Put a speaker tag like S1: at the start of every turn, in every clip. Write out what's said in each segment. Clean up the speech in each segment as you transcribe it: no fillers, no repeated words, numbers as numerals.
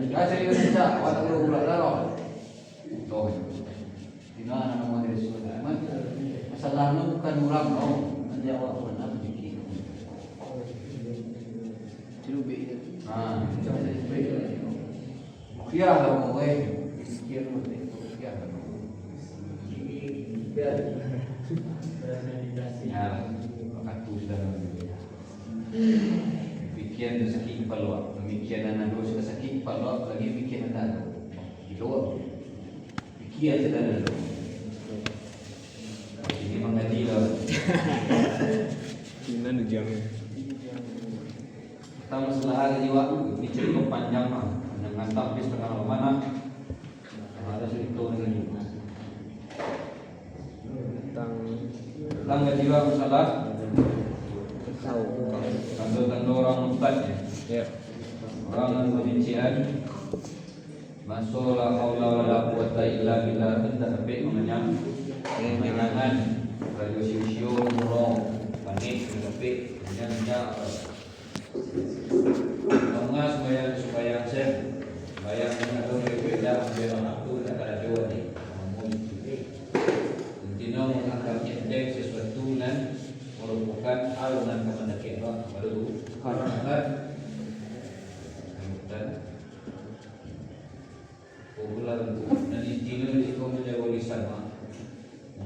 S1: Kasi yun siya, wala ko ulat laro. Ito. Tinaan ang mga Yesus. Masalah mo bukan orang no. Nanti awak pun nak bikin. Cilubi. Ah, Kia lah mau Kia tu Kia. Ya, aku sudah bikin sakit kepala, bikin anak dosa sakit kepala, lagi bikin anak di luar. Bikin saja dulu. Ini mengaji lah.
S2: Ini nujang.
S1: Kita masalah hari jiwa, ini cerita panjang lah. Dengan tapi setengah mana? Ada cerita lagi. Tentang jiwa masalah. Tanda-tanda orang murtad ya. Orang yang kebencian. Masuk la haula wala quwata illa billah tidak sampai mengenyang. Mengenangan radio sisio murong panik sampai menyanyi. Mengas supaya saya bayang mengatur berbeda membela waktu tak ada jawab ni. Intinya mengangkat indeks sesuatu dan merupakan alunan kepada kita baru harapkan dan popular dan intinya itu menjaga lisan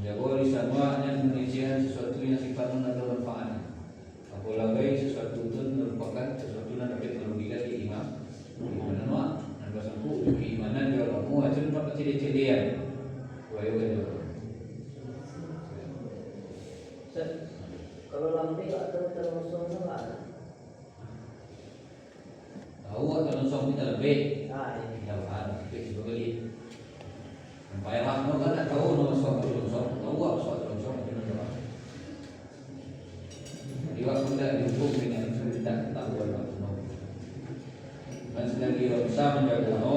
S1: dan mengujian sesuatu yang sifatnya ada manfaat. Apalagi sesuatu itu merupakan sesuatu yang dapat merugikan iman dan bersampu keimanan dia kamu aja dapat ciri-cirian. Wayo.
S3: Kalau lambe atau terusong enggak?
S1: Tahu atau terusong kita lebih.
S3: Ini.
S1: Jawab lebih sekali. Sampai lah no kan tahu no soal terusong. Tahu apa soal terusong itu no. Di waktu kita dihukum dengan tidak tahu apa no. Dan sedang dia bisa menjaga no.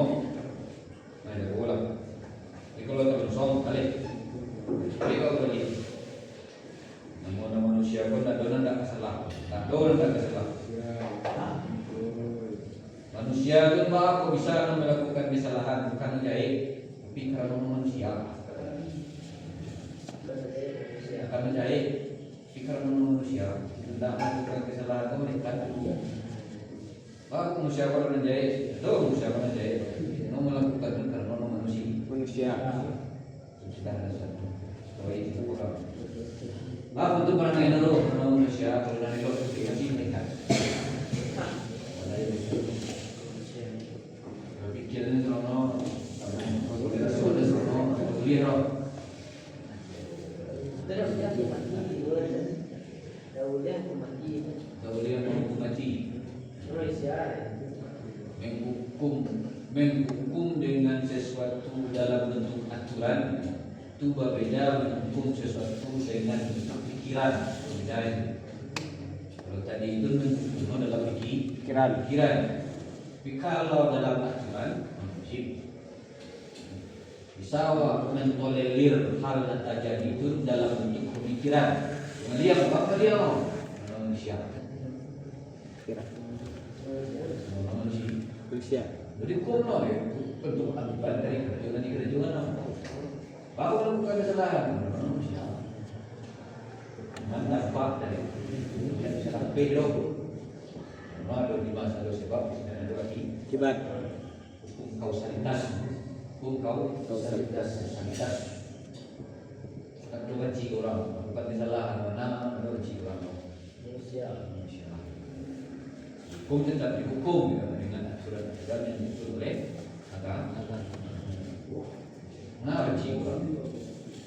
S1: Ada bola. Jadi kalau terusong balik. Balik kau balik. Namun manusia pun tak ada salah. Tak ada salah. Manusia itu apa bisa melakukan kesalahan bukan jahit, tapi karena manusia. Karena jahit, tapi karena manusia tidak melakukan kesalahan itu mereka. Aku manusia kalau jahit, itu manusia kalau jahit. Mau melakukan karena manusia. Sudah ada satu. Baik itu orang. Apa itu barang yang dulu manusia kalau dari luar kasih mereka. Pikiran serono, sudah serono, lihat.
S3: Terus dia mati, Dauliah mati. Terus ya.
S1: Menghukum dengan sesuatu dalam bentuk aturan itu berbeda menghukum sesuatu dengan bentuk pikiran. Berbeda ini. Kalau tadi itu menghukum dalam pikiran. Tapi kalau dalam aturan bisa mentolerir hal yang terjadi itu dalam bentuk pemikiran. Melihat apa dia mau manusia. Manusia. Jadi kuno ya bentuk akibat dari kerajaan. Baru melakukan kesalahan manusia. Manfaat dari sampai dulu. Ada di masa lalu sebab dan ada lagi
S2: Kibat.
S1: Hukum kausalitas. Tak benci orang, bukan kesalahan mana benci orang.
S3: Manusia.
S1: Hukum tetap dihukum dengan aturan-aturan yang diatur oleh agama. Benci orang.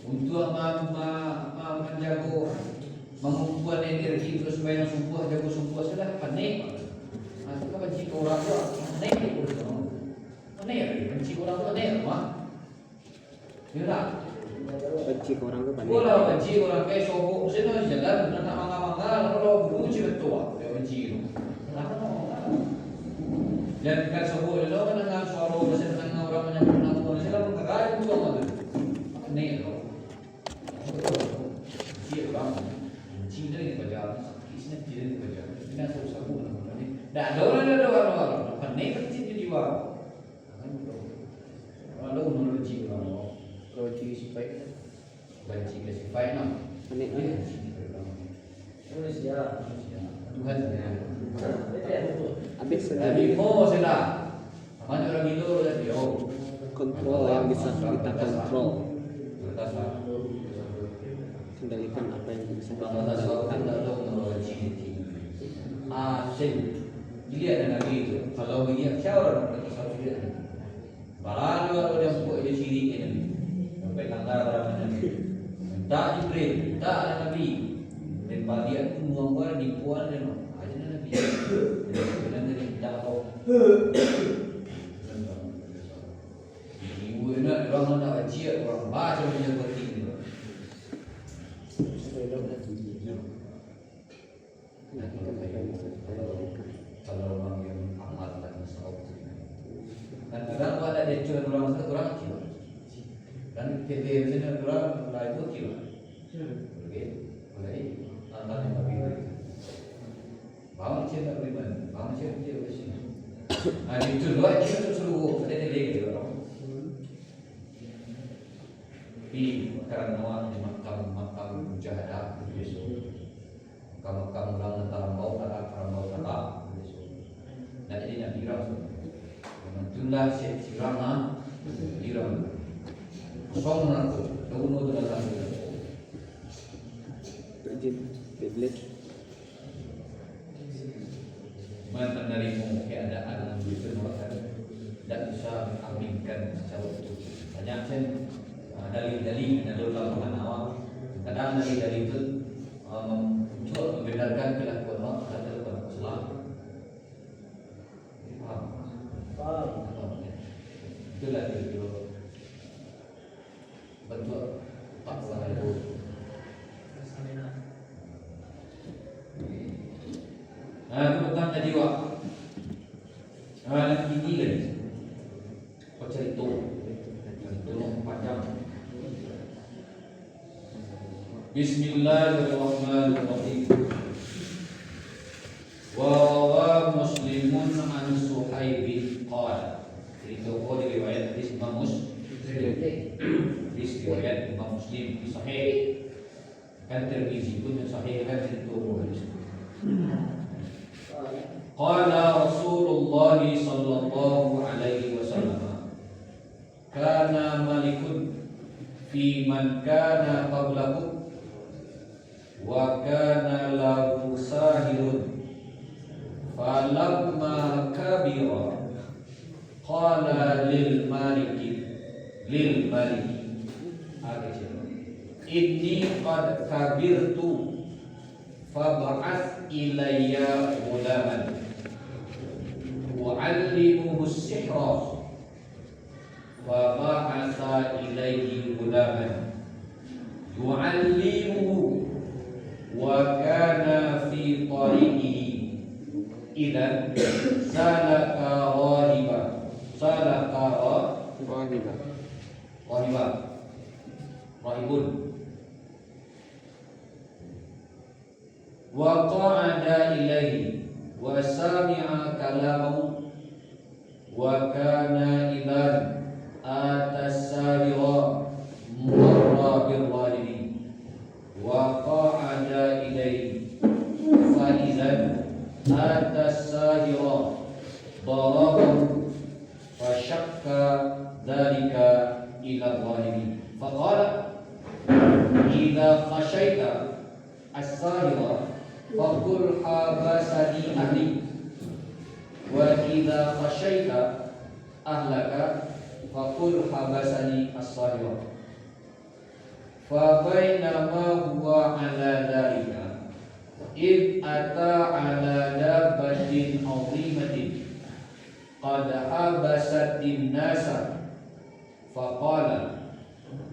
S1: Untuk menjaga mengumpulkan energi terus supaya jago sumpah sudah panik. Nanti kau benci orang tu, panik itu orang. Panik, benci orang tu panik, mah. Tidak.
S2: Benci ke orang tu panik.
S1: Kalau benci orang kayak sogok, saya jalan nak mangga-mangga, kalau benci betul, dia benci itu. Kenapa? Dan kan sogok itu kan dengan suara bahasa dengan orang menyambut nama saya lah mengkagai itu apa tu? Panik itu. Benci orang. Cinta ni baca, kisah cinta ni baca. Ini asal usaha pun. Dah, ada orang. Panik kecil jiwa. Benci ke sifat nama.
S2: Aneh.
S3: Manusia.
S1: Tuhan saja.
S2: Habis
S1: Jadi mau sudah. Mana orang itu tadi? Oh,
S2: kontrol yang bisa kita kontrol,
S1: Bertasah.
S2: kendalikan apa yang bisa kita
S1: Bangsa suatu
S2: kendalikan.
S1: tak tahu menurut ciri. Asyik. Dilihat dan Nabi itu. Kalau dia siapa orang kata satu dia. Baru orang yang buat dia ciri ini. Sampai tanggal orang Nabi. Tak Jibril, tak Nabi. Dan bagian tu muang-muang di puan dan aja Nabi. Benar dari tak tahu. Ibu nak orang nak ajar orang baca punya seperti ini. Kalau orang yang amat dan mesra, kan kadang ada dia cuma orang satu orang kecil, kan kita misalnya orang lain pun kecil, oke, boleh, antara yang lebih baik. Bangun cinta beriman, bangun cinta kecil bersih. Nah itu dua cinta seluruh ada dia orang. Di karena di makam mujahadah besok. Makam ulang antara mau kata besok. Nah jadi nak dirang. Mentulah sirama dirang. Kosong nak dono tu dalam.
S2: Izin tablet.
S1: Mantan dari keadaan itu tidak bisa mengaminkan secara utuh. Banyak dalil-dalil dalam awam. Kadang dalil itu untuk membenarkan kelakuan orang terhadap orang Islam. Itulah itu bentuk takwa itu. Itu tentang tadi wak. Nanti ini lagi. Kau cari tu, tolong panjang. Bismillahirrahmanirrahim. Wa rawa Muslimun an Suhaib qala. Itu riwayat hadis Imam Muslim. Hadis riwayat Imam Muslim di sahih. Kan Tirmizi pun sahih kan itu hadis. Qala Rasulullah sallallahu alaihi wasallam. Kana malikun fi man kana qablakum wa kana lahu sahirun falamma kabira qala lil maliki inni qad kabirtu fab'ath ilayya ghulaman u'allimuhu as-sihra fab'atha ilayhi ghulaman yu'allimuhu wa kana fi tariqihi idan salaka rahibun wa qa'ada ilayhi wa sami'a kalamahu wa kana idan atasabira marra birwalidi wa qa'ada ilayhi fa idzan atasabira darabahu fa syakka dhalika ila walidi faqala idza khashaita as-sahira faqul habasani ahli wa idza khashaita ahlaka faqul habasani as-sahira fa bainama huwa ala dhalika id ata ala dabbatin 'azimatin qad habasatin nasa faqala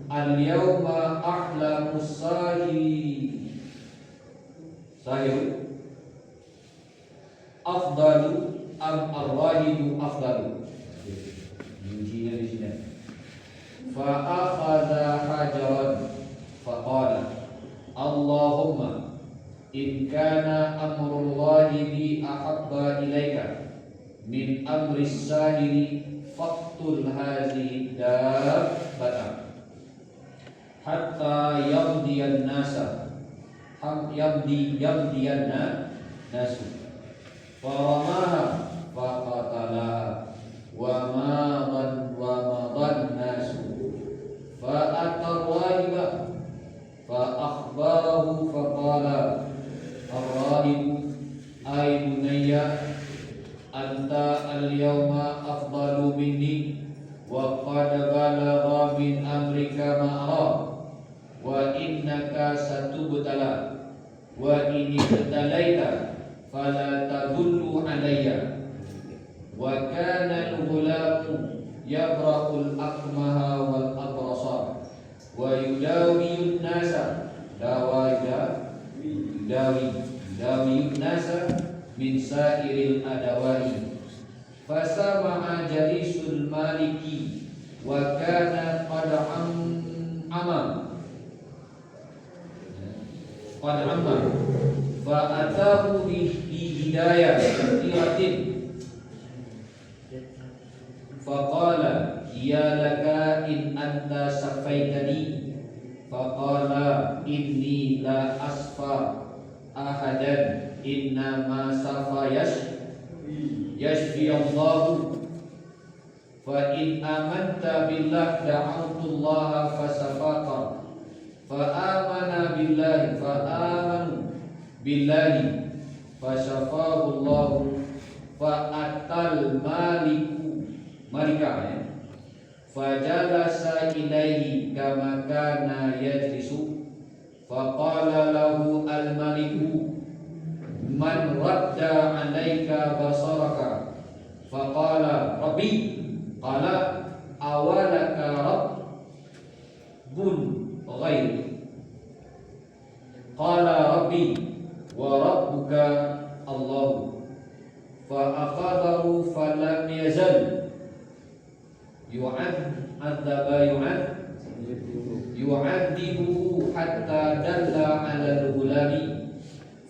S1: al-yawma a'lamu sahir afdalu am ar-rahibu afdalu ujinya di sini fa akhadha hajaran faqala Allahumma in kana amrullahi bi ahabba ilaika min amri sahiri faqtul hazihi dabbata hatta yamdiyan nasa yamdiyan nasu faramaha faqatalaha wa madan nasu fa'atar rahiba fa'akhbarahu faqala ar-rahibu ay bunayya anta al-yawma afdalu minni wa qad balagha min amrika ma'ra wa innaka satubtala wa in ibtalaita fala tadullu alayya wa kana al-ghulamu yabra'ul akmaha wal abrasa wa yudawi an-nasa yudawi an-nasa min sa'iril adawai fasama'a jalisul maliki wa kana qad amma fa atahu bi hidayah kathiratin faqala ya laka in anta safaitani faqala inni la asfa ahadan inna ma safa yashfi Allahu fa in amanta billah da'awtu Allah fasafaqa fa amanu billahi fashafahu Allah fa atal malika fajalasa ilaihi kama kana yajlisu faqala lahu al-maliku man radda alayka basaraka faqala rabbi qala awalaka rabbun ghairi qala rabbi wa rabbuka Allah fa akhadahu falam yazal yu'addibuhu hatta dalla 'ala al-ghulami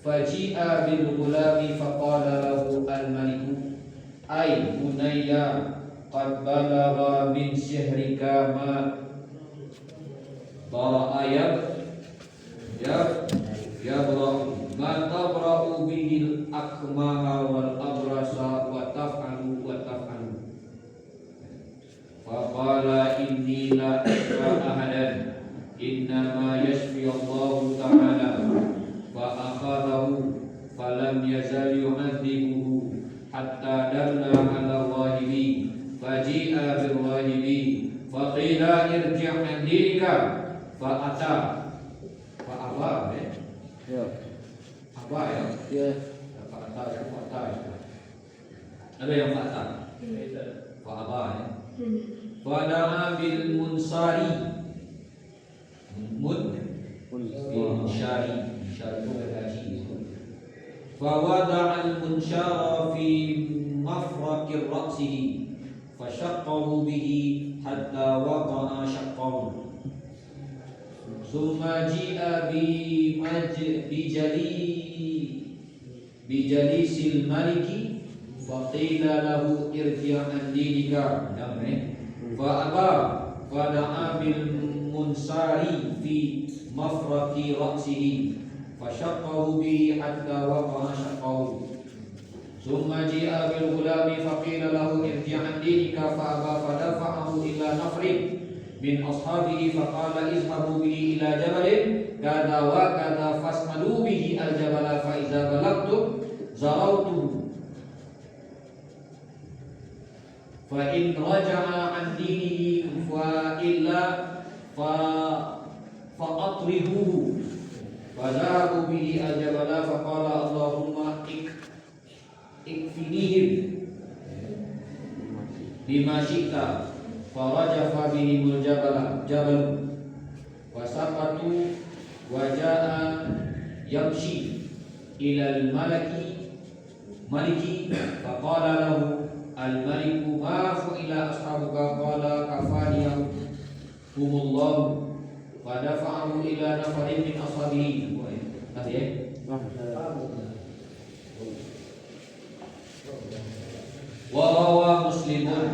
S1: faji'a bil ghulami faqala lahu al-maliku ay bunayya qad balagha min sihrika ma bara'ayab yabra'u ma tabra'u bihil akmaha wal abrasa wa taf'alu faqala inni la ashfa ahadan innama yashfi Allahu ta'ala fa akhadahu falam yazal yu'adzibuhu hatta dalla 'ala rahibi faji'a bil rahibi faqila irji' an dinika fa ata fa apa
S2: Ya.
S1: apa ya
S2: Ya.
S1: fa ata ada yang fa ata fa apa ya fada'a bil munsari munsyari itu gaji fawada'a al munsyara fi mafraqir ra'sihi fashaqqahu bihi hatta waqa'a shaqqahu summa ji'a bijalisil maliki faqila lahu irji' an dinika fa aba fada'a bil munsari fi mafraqi ra'sihi fashaqqahu bihi hatta waqa'a shaqqahu summa ji'a bil ghulami faqila lahu irji' an dinika fa aba fadafa'ahu ila nafrin min ashabihi faqala izhabu bihi ila jabalin kada wa kada fas'alu bihi al jabala fa iza balagtum zarautuhu fa in raja'a an dinihi fa illa fa atrihuhu fa zahabu bihi al jabala fa qala Allahumma ikfinihim bima syi'ta fa rajafa bihimul jabal wa saqatu wa jaa yamshi ila al maliki fa qala lahu al maliku ma ila ashabuka qala kafaniya humullah fa dafa'ahu ila nafarin min ashabihi wa rawa muslimun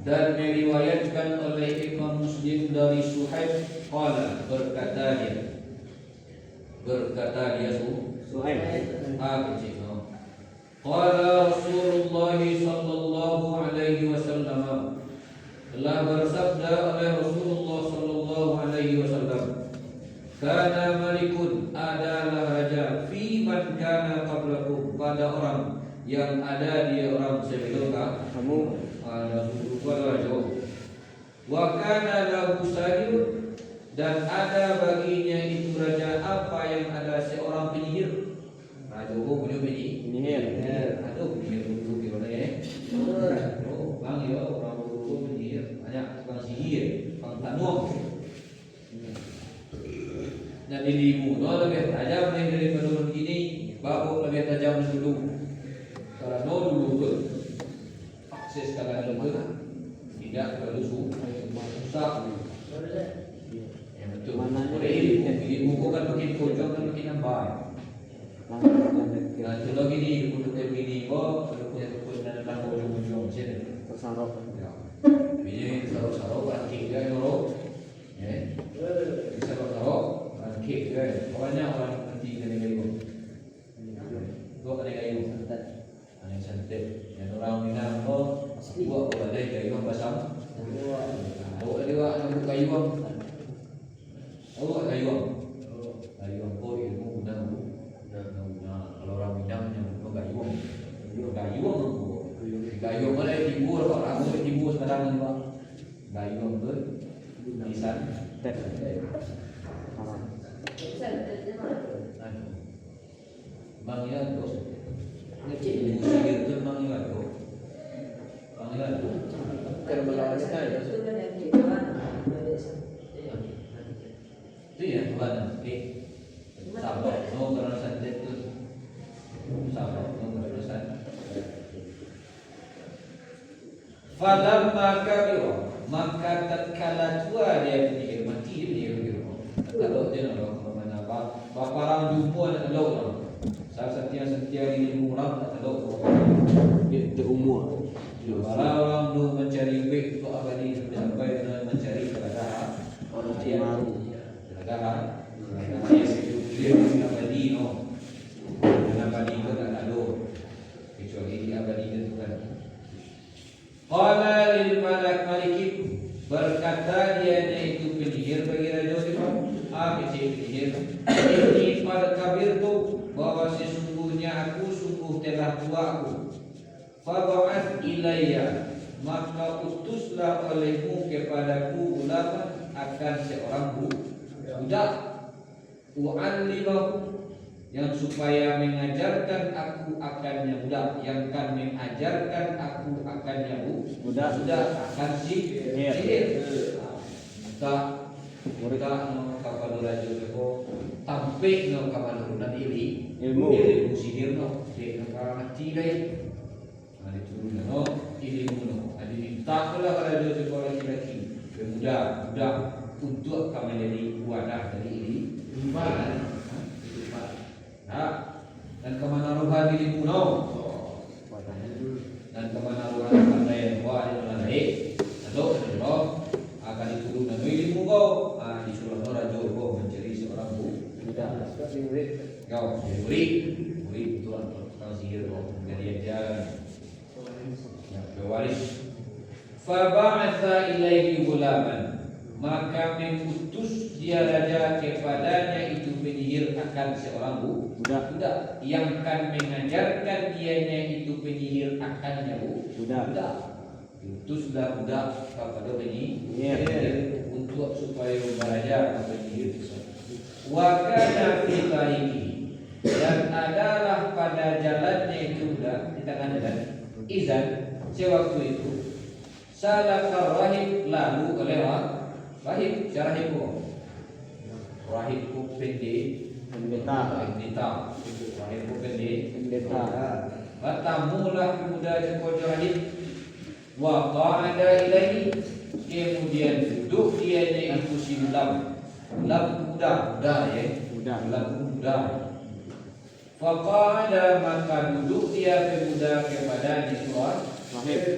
S1: dan meriwayatkan oleh Imam Muslim dari Suhaib Qala berkata dia
S2: Suhaib.
S1: kecil. Qala Rasulullah sallallahu alaihi wasallam, telah bersabda oleh Rasulullah sallallahu alaihi wasallam, kana malikun, adalah raja, fi man kana qablakum, pada orang yang ada di orang sebelum
S2: Kamu
S1: raja. Wa kana lahu sahibun, dan ada baginya itu raja apa yang ada seorang penyihir. Raja punya penyihir. Aduh, penyihir dulu di mana ya? Oh, bang ya, orang dulu penyihir, banyak tukang sihir, tukang tanuh. Dan dirimu, no lebih tajam daripada orang ini, babu lebih tajam dulu. Karena no dulu tu, akses kalian dulu tidak terlalu susah. Yang betul. Oleh ilmu kan makin kocok kan makin nambah. Nah, itu lagi ni untuk begini, oh, kalau punya tukun dan dalam ujung-ujung sini.
S2: tersarap.
S1: Ini sarok-sarok ranking dia norok. Ya. Sarok-sarok ranking dia. Pokoknya orang penting dari kayu. Gua ada kayu. Ada santet. Yang orang Minang oh, buat ada kayu pasang. Bawa dia nak kayu. Oh, kayu. Kayu ko ilmu guna. Kalau orang Minang yang kayu. Kayu mana timur, orang timur sekarang ni pak. Kayu tu nisan. Bangnya tu, musik itu bangnya tu, bangnya tu. Kalau melawan sekali, tu ya tuan, sabar, no kerana santet tu, sabar, no kerana santet. Falamma kabira, maka tatkala tua dia berfikir mati dia berfikir. Kalau dia nak mana bapa orang jumpa nak telok. Saat setia ini orang tak telok.
S2: Dia terumur.
S1: Kalau orang tu mencari duit untuk abadi sampai mencari keadaan
S2: Orang Cimaru.
S1: keadaan dia abadi no. Dan abadi itu tak ada. Kecuali di abadi itu kan. Qala lil malikin, berkata dia itu penyihir bagi raja Fir'aun. Penyihir. Ini pada kabir tu bahwa sesungguhnya aku sungguh telah tua aku. Fab'ath ilayya, maka utuslah olehmu kepadaku ulaman akan seorang budak. U'allimahu, yang supaya mengajarkan aku akan yang budak, yang akan mengajarkan aku akan yang budak akan sihir. Tak kapal raja ko tampik no kapal dan ilmu sihir no dia mati dai. Ada turun no ilmu no. Ada minta pula raja ko lagi budak untuk kami jadi wadah dari ilmu. Dan kemana rohani di pulau dan kemana rohani pandai yang buat di dalam air atau akan diturun dan ilmu kau disuruh orang jauh kau mencari seorang budak kau beri betul kau sihir kau jadi ajar yang berwaris. Faba'atha ilaihi gulaman, maka mengutus dia raja kepadanya itu penyihir akan seorang budak yang akan mengajarkan dianya itu penyihir akannya budak. Utuslah budak kepada penyihir untuk supaya belajar penyihir tersebut. Wa kana fi tariqi, dan adalah pada jalannya itu budak di tangan jalan. Izan sewaktu itu salakar rahib, lalu oleh rahib, rahib ku pendeta, rahib ku pendeta. Bertamulah pemuda sekolah rahib, wa qa'ada ilaihi, kemudian duduk dia itu si lam budak ya, fa qa'ada, maka duduk dia pemuda kepada Niswa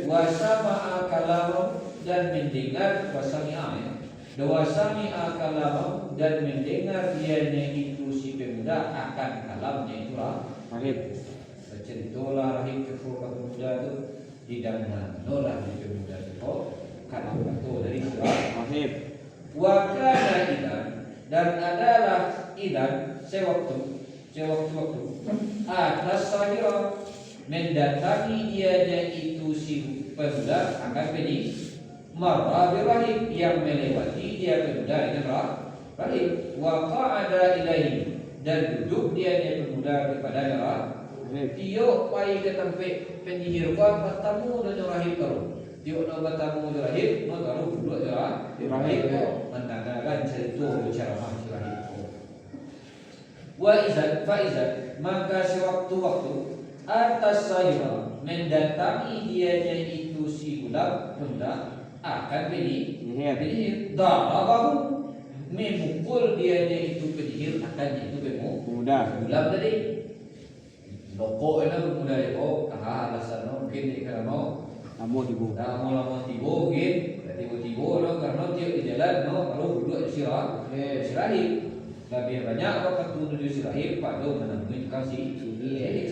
S1: wa sama'a kalam, dan mendengar wasami'a ya, Dawa sami'a kalamahu, dan mendengar dianya itu si pemuda akan kalamnya itu
S2: Rahib.
S1: berceritalah rahib kepada pemuda itu hidangan nolah di pemuda itu kalam itu dari surah
S2: Rahib.
S1: wa kana idan, dan adalah idan sewaktu atas sahira mendatangi dianya itu si pemuda akan pergi marra birahib, yang melewati dia pemuda dengan rahib wa qa'ada ilaihi, dan duduk dia pemuda kepada rahib. Tio pai ke tempat penyihir kau bertemu dengan rahib baru. Tio nak bertemu dengan rahib, mau taruh duduk dengan rahib menandakan cerita bicara rahib. Wa izan faizan, maka sewaktu-waktu atas saya mendatangi dianya itu si budak pemuda akan penyihir darabahu, memukul dianya itu penyihir akan itu
S2: Pemuda.
S1: budak tadi loko ina pemuda itu alasan mungkin dia mau
S2: Kamu ibu.
S1: lama tibo mungkin tiba-tiba karena dia di jalan baru duduk di sirahib. Lebih banyak waktu menuju sirahib pada menemui tukang sihir.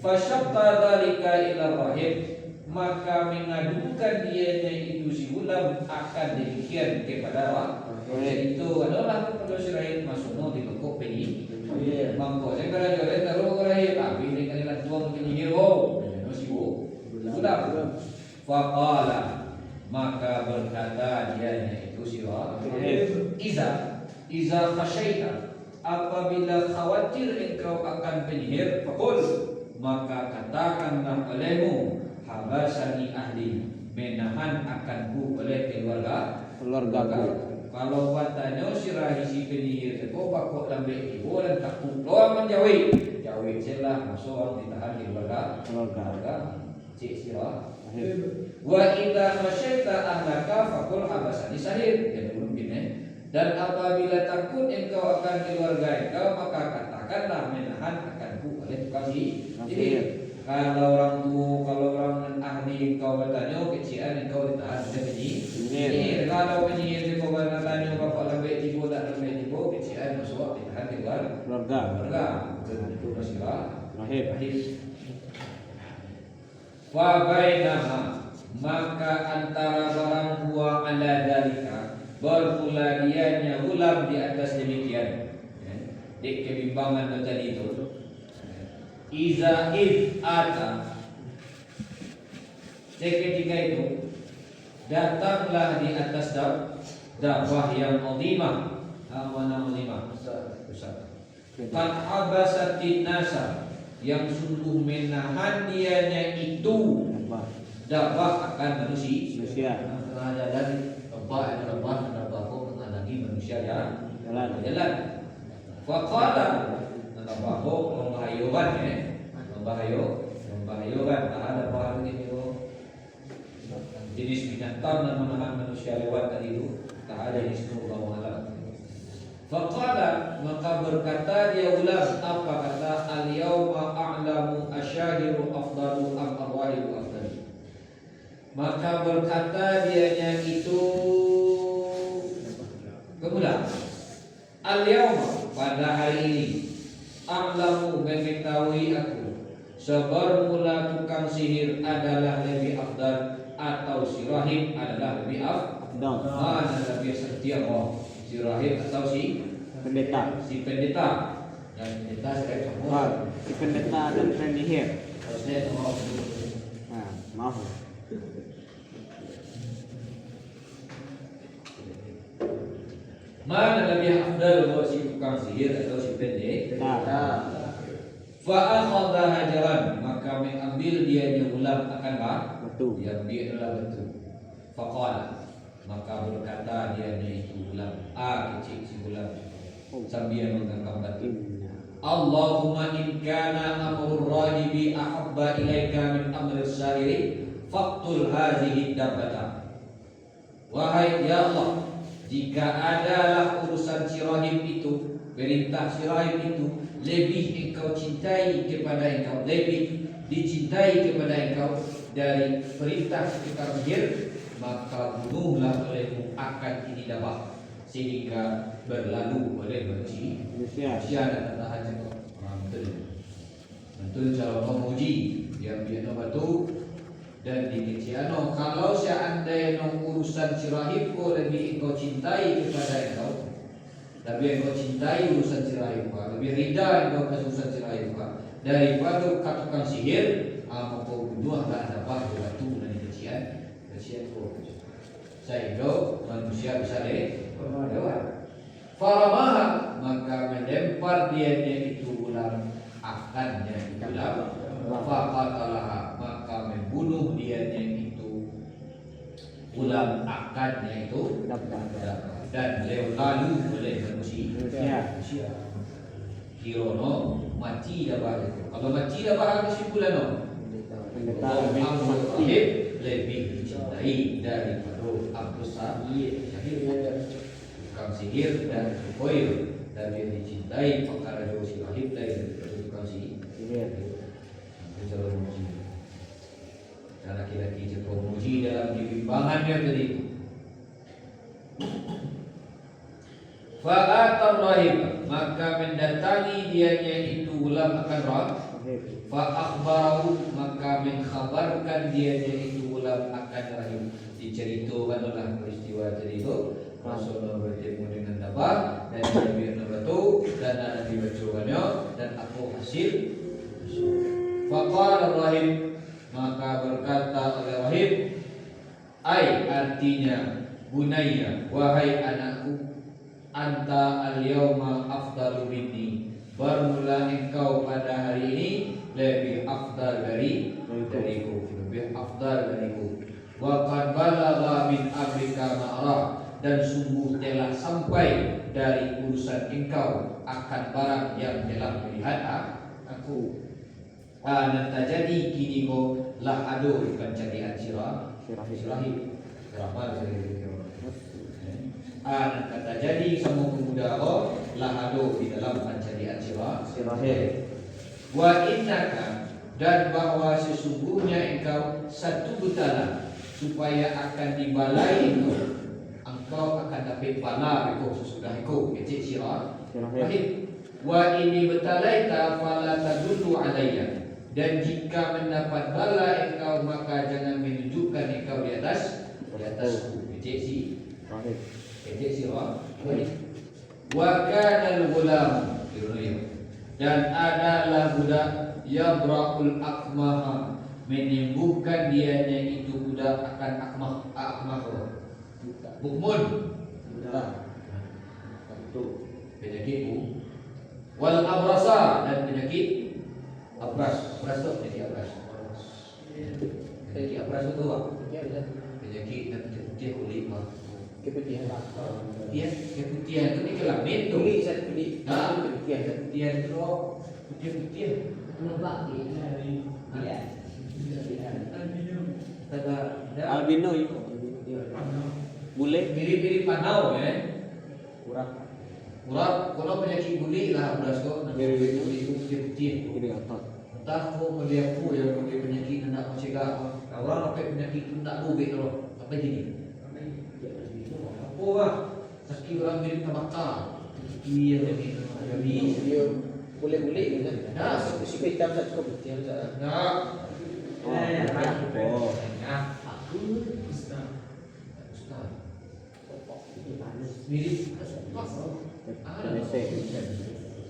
S1: Fasyaqqa dzalika ila rahib, maka mengadukan dianya itu si gulam akan demikian kepada rahib. Itu adalah kepada sirahib masukno di lekuk peni. Mangko saya kira jalan taruh ke rahib, tapi ini kan tuang penyihir si gulam. Faqala, maka berkata dianya itu si rahib, Iza khasyaita, apabila khawatir engkau akan penyihir, faqul, maka katakanlah olehmu, habasani ahli, menahan akanku oleh keluargaku. Kalau watanya sirah si penyihir itu bakok lambe ibu dan takut doang menjauhi. Jauhi celah masuk orang ditahan di keluarga. Cik sirah. Wa idza khasyaita ahlaka faqul habasani sahir. Ya belum gini. Dan apabila takut engkau akan keluarga engkau, maka katakanlah menahan akanku oleh tukang sihir. Jadi kalau orang ahli engkau bertanya kecian engkau ditahan oleh penyihir. Kalau penyihir engkau bertanya bapak lambat tiba tak lambat tiba, kecian masuk ditahan keluarga. Itu masalah rahib. Wa bainama, maka antara barang huwa ala dalika, bermula dianya ulam di atas demikian. Di kebimbangan tadi itu. Iza id ata, seketika itu datanglah di atas dakwah yang azimah. Mana azimah? Besar. Qad habasatin nasa, yang sungguh menahan dianya itu dakwah akan manusia. Jalan Rabah kok menghadapi manusia jalan. Faqala Rabah membahayakan ada bahan ini jenis binatang yang menahan manusia lewat tadi itu tak ada di situ Allah Taala. Faqala, maka berkata dia ulang, apa kata, al-yawma a'lamu asyahiru afdalu am arwahiru afdalu. Maka berkata dianya itu pemuda, al-yawma, pada hari ini, a'lamu, mengetahui aku, sebermula tukang sihir adalah lebih afdal, atau si rahib adalah lebih afdal. Mana lebih setia si rahib atau si pendeta? Si pendeta. Dan pendeta saya semua.
S2: Si pendeta dan penyihir.
S1: Harusnya mau.
S2: Maaf.
S1: Mana lebih afdal buat si tukang sihir atau si pendeta? Fa'akhadha hajaran, maka mengambil dia ulam akan batu. Yang dia adalah batu. Faqala, maka berkata dia itu ulam, kecil si ulam, sambil menggenggam batu. Allahumma in kana amrul rahibi ahabba ilaika min amri sahiri faqtul hadhihi dabbata. Wahai ya Allah, jika adalah urusan si rahib itu, perintah si rahib itu lebih engkau cintai kepada engkau, lebih dicintai kepada engkau dari perintah tukang sihir, maka bunuhlah olehmu akan ini dabah sehingga berlalu oleh manusia dan tak hanya betul cara memuji yang dia batu dan dikeciano kalau seandainya urusan sirahib kau lebih engkau cintai kepada engkau, lebih engkau cintai urusan sirahib kau, lebih rida engkau ke urusan sirahib kau daripada katakan sihir, maka bunuh akan dabah batu dan dikecian kau sehingga manusia bisa lewat. Faramaha maka melempar dia itu ular akannya itu ular. Faqatalah maka membunuh dia itu ular akannya itu dan lalu oleh manusia. Kirono mati dah bahaya. Kalau mati dah bahaya kesimpulan no. Lebih dicintai daripada Abdus Sahih tukang sihir dan koir lebih dicintai perkara jauh sihir daripada tukang sihir. Cara memuji dan laki-laki cara memuji dalam dibimbangannya tadi. Fa'atar rahib maka mendatangi dianya itu ulam akan rahib. Fa'akhbarahu maka mengkhabarkan dianya itu ulam akan rahib. Diceritakanlah peristiwa tadi itu. Rasulullah bertemu dengan dabah dan dia batu dan Nabi bacaannya dan aku hasil. Faqala rahib maka berkata oleh rahib ai artinya bunayya wahai anakku anta al-yawma afdalu minni bermula engkau pada hari ini lebih afdal dariku lebih afdal dariku wa qad balagha min amrika ma'ra dan sungguh telah sampai dari urusan engkau akan barang yang telah melihat aku. Nanti jadi kini ko lah ado pencarian sirahib ramal nanti jadi semua pemuda ko lah ado di dalam pencarian sirahib. Wa innaka dan bahwa sesungguhnya engkau satu betala supaya akan dibalai engkau akan dapat bala engkau sesudah engkau kecil sirahib. Wa ini betalaita fala tadullu alayya dan jika mendapat bala engkau maka jangan menunjukkan engkau di atasku kecil si wa kana al-ghulam dan adalah budak yabra'ul akmaha menyembuhkan dianya itu budak akan akmah bukmun penyakit wal abrasa dan penyakit abras itu penyakit abras. Penyakit abras itu apa? Penyakit dan putih kulit mah.
S3: Keputihan.
S1: Keputihan itu ni kelamin tu.
S3: Kulit satu kulit.
S1: Nah, keputihan itu putih.
S3: Nampak ni. Ya.
S2: albino itu bule
S1: Mirip-mirip panau ya.
S2: urat
S1: Kalau penyakit buli lah abras tu.
S2: Mirip-mirip.
S1: Putih.
S2: ini otot
S1: Entah kau melihat aku yang punya penyakit nak mencegah orang apa penyakit itu tak lubik loh apa jadi apa lah sakit orang mirip tabakar yang jadi
S3: Dia boleh-boleh ni kan.
S1: Dah.
S3: Suka hitam satu keputihan satu.
S1: nak
S2: oh
S3: Aku
S1: Ustaz mirip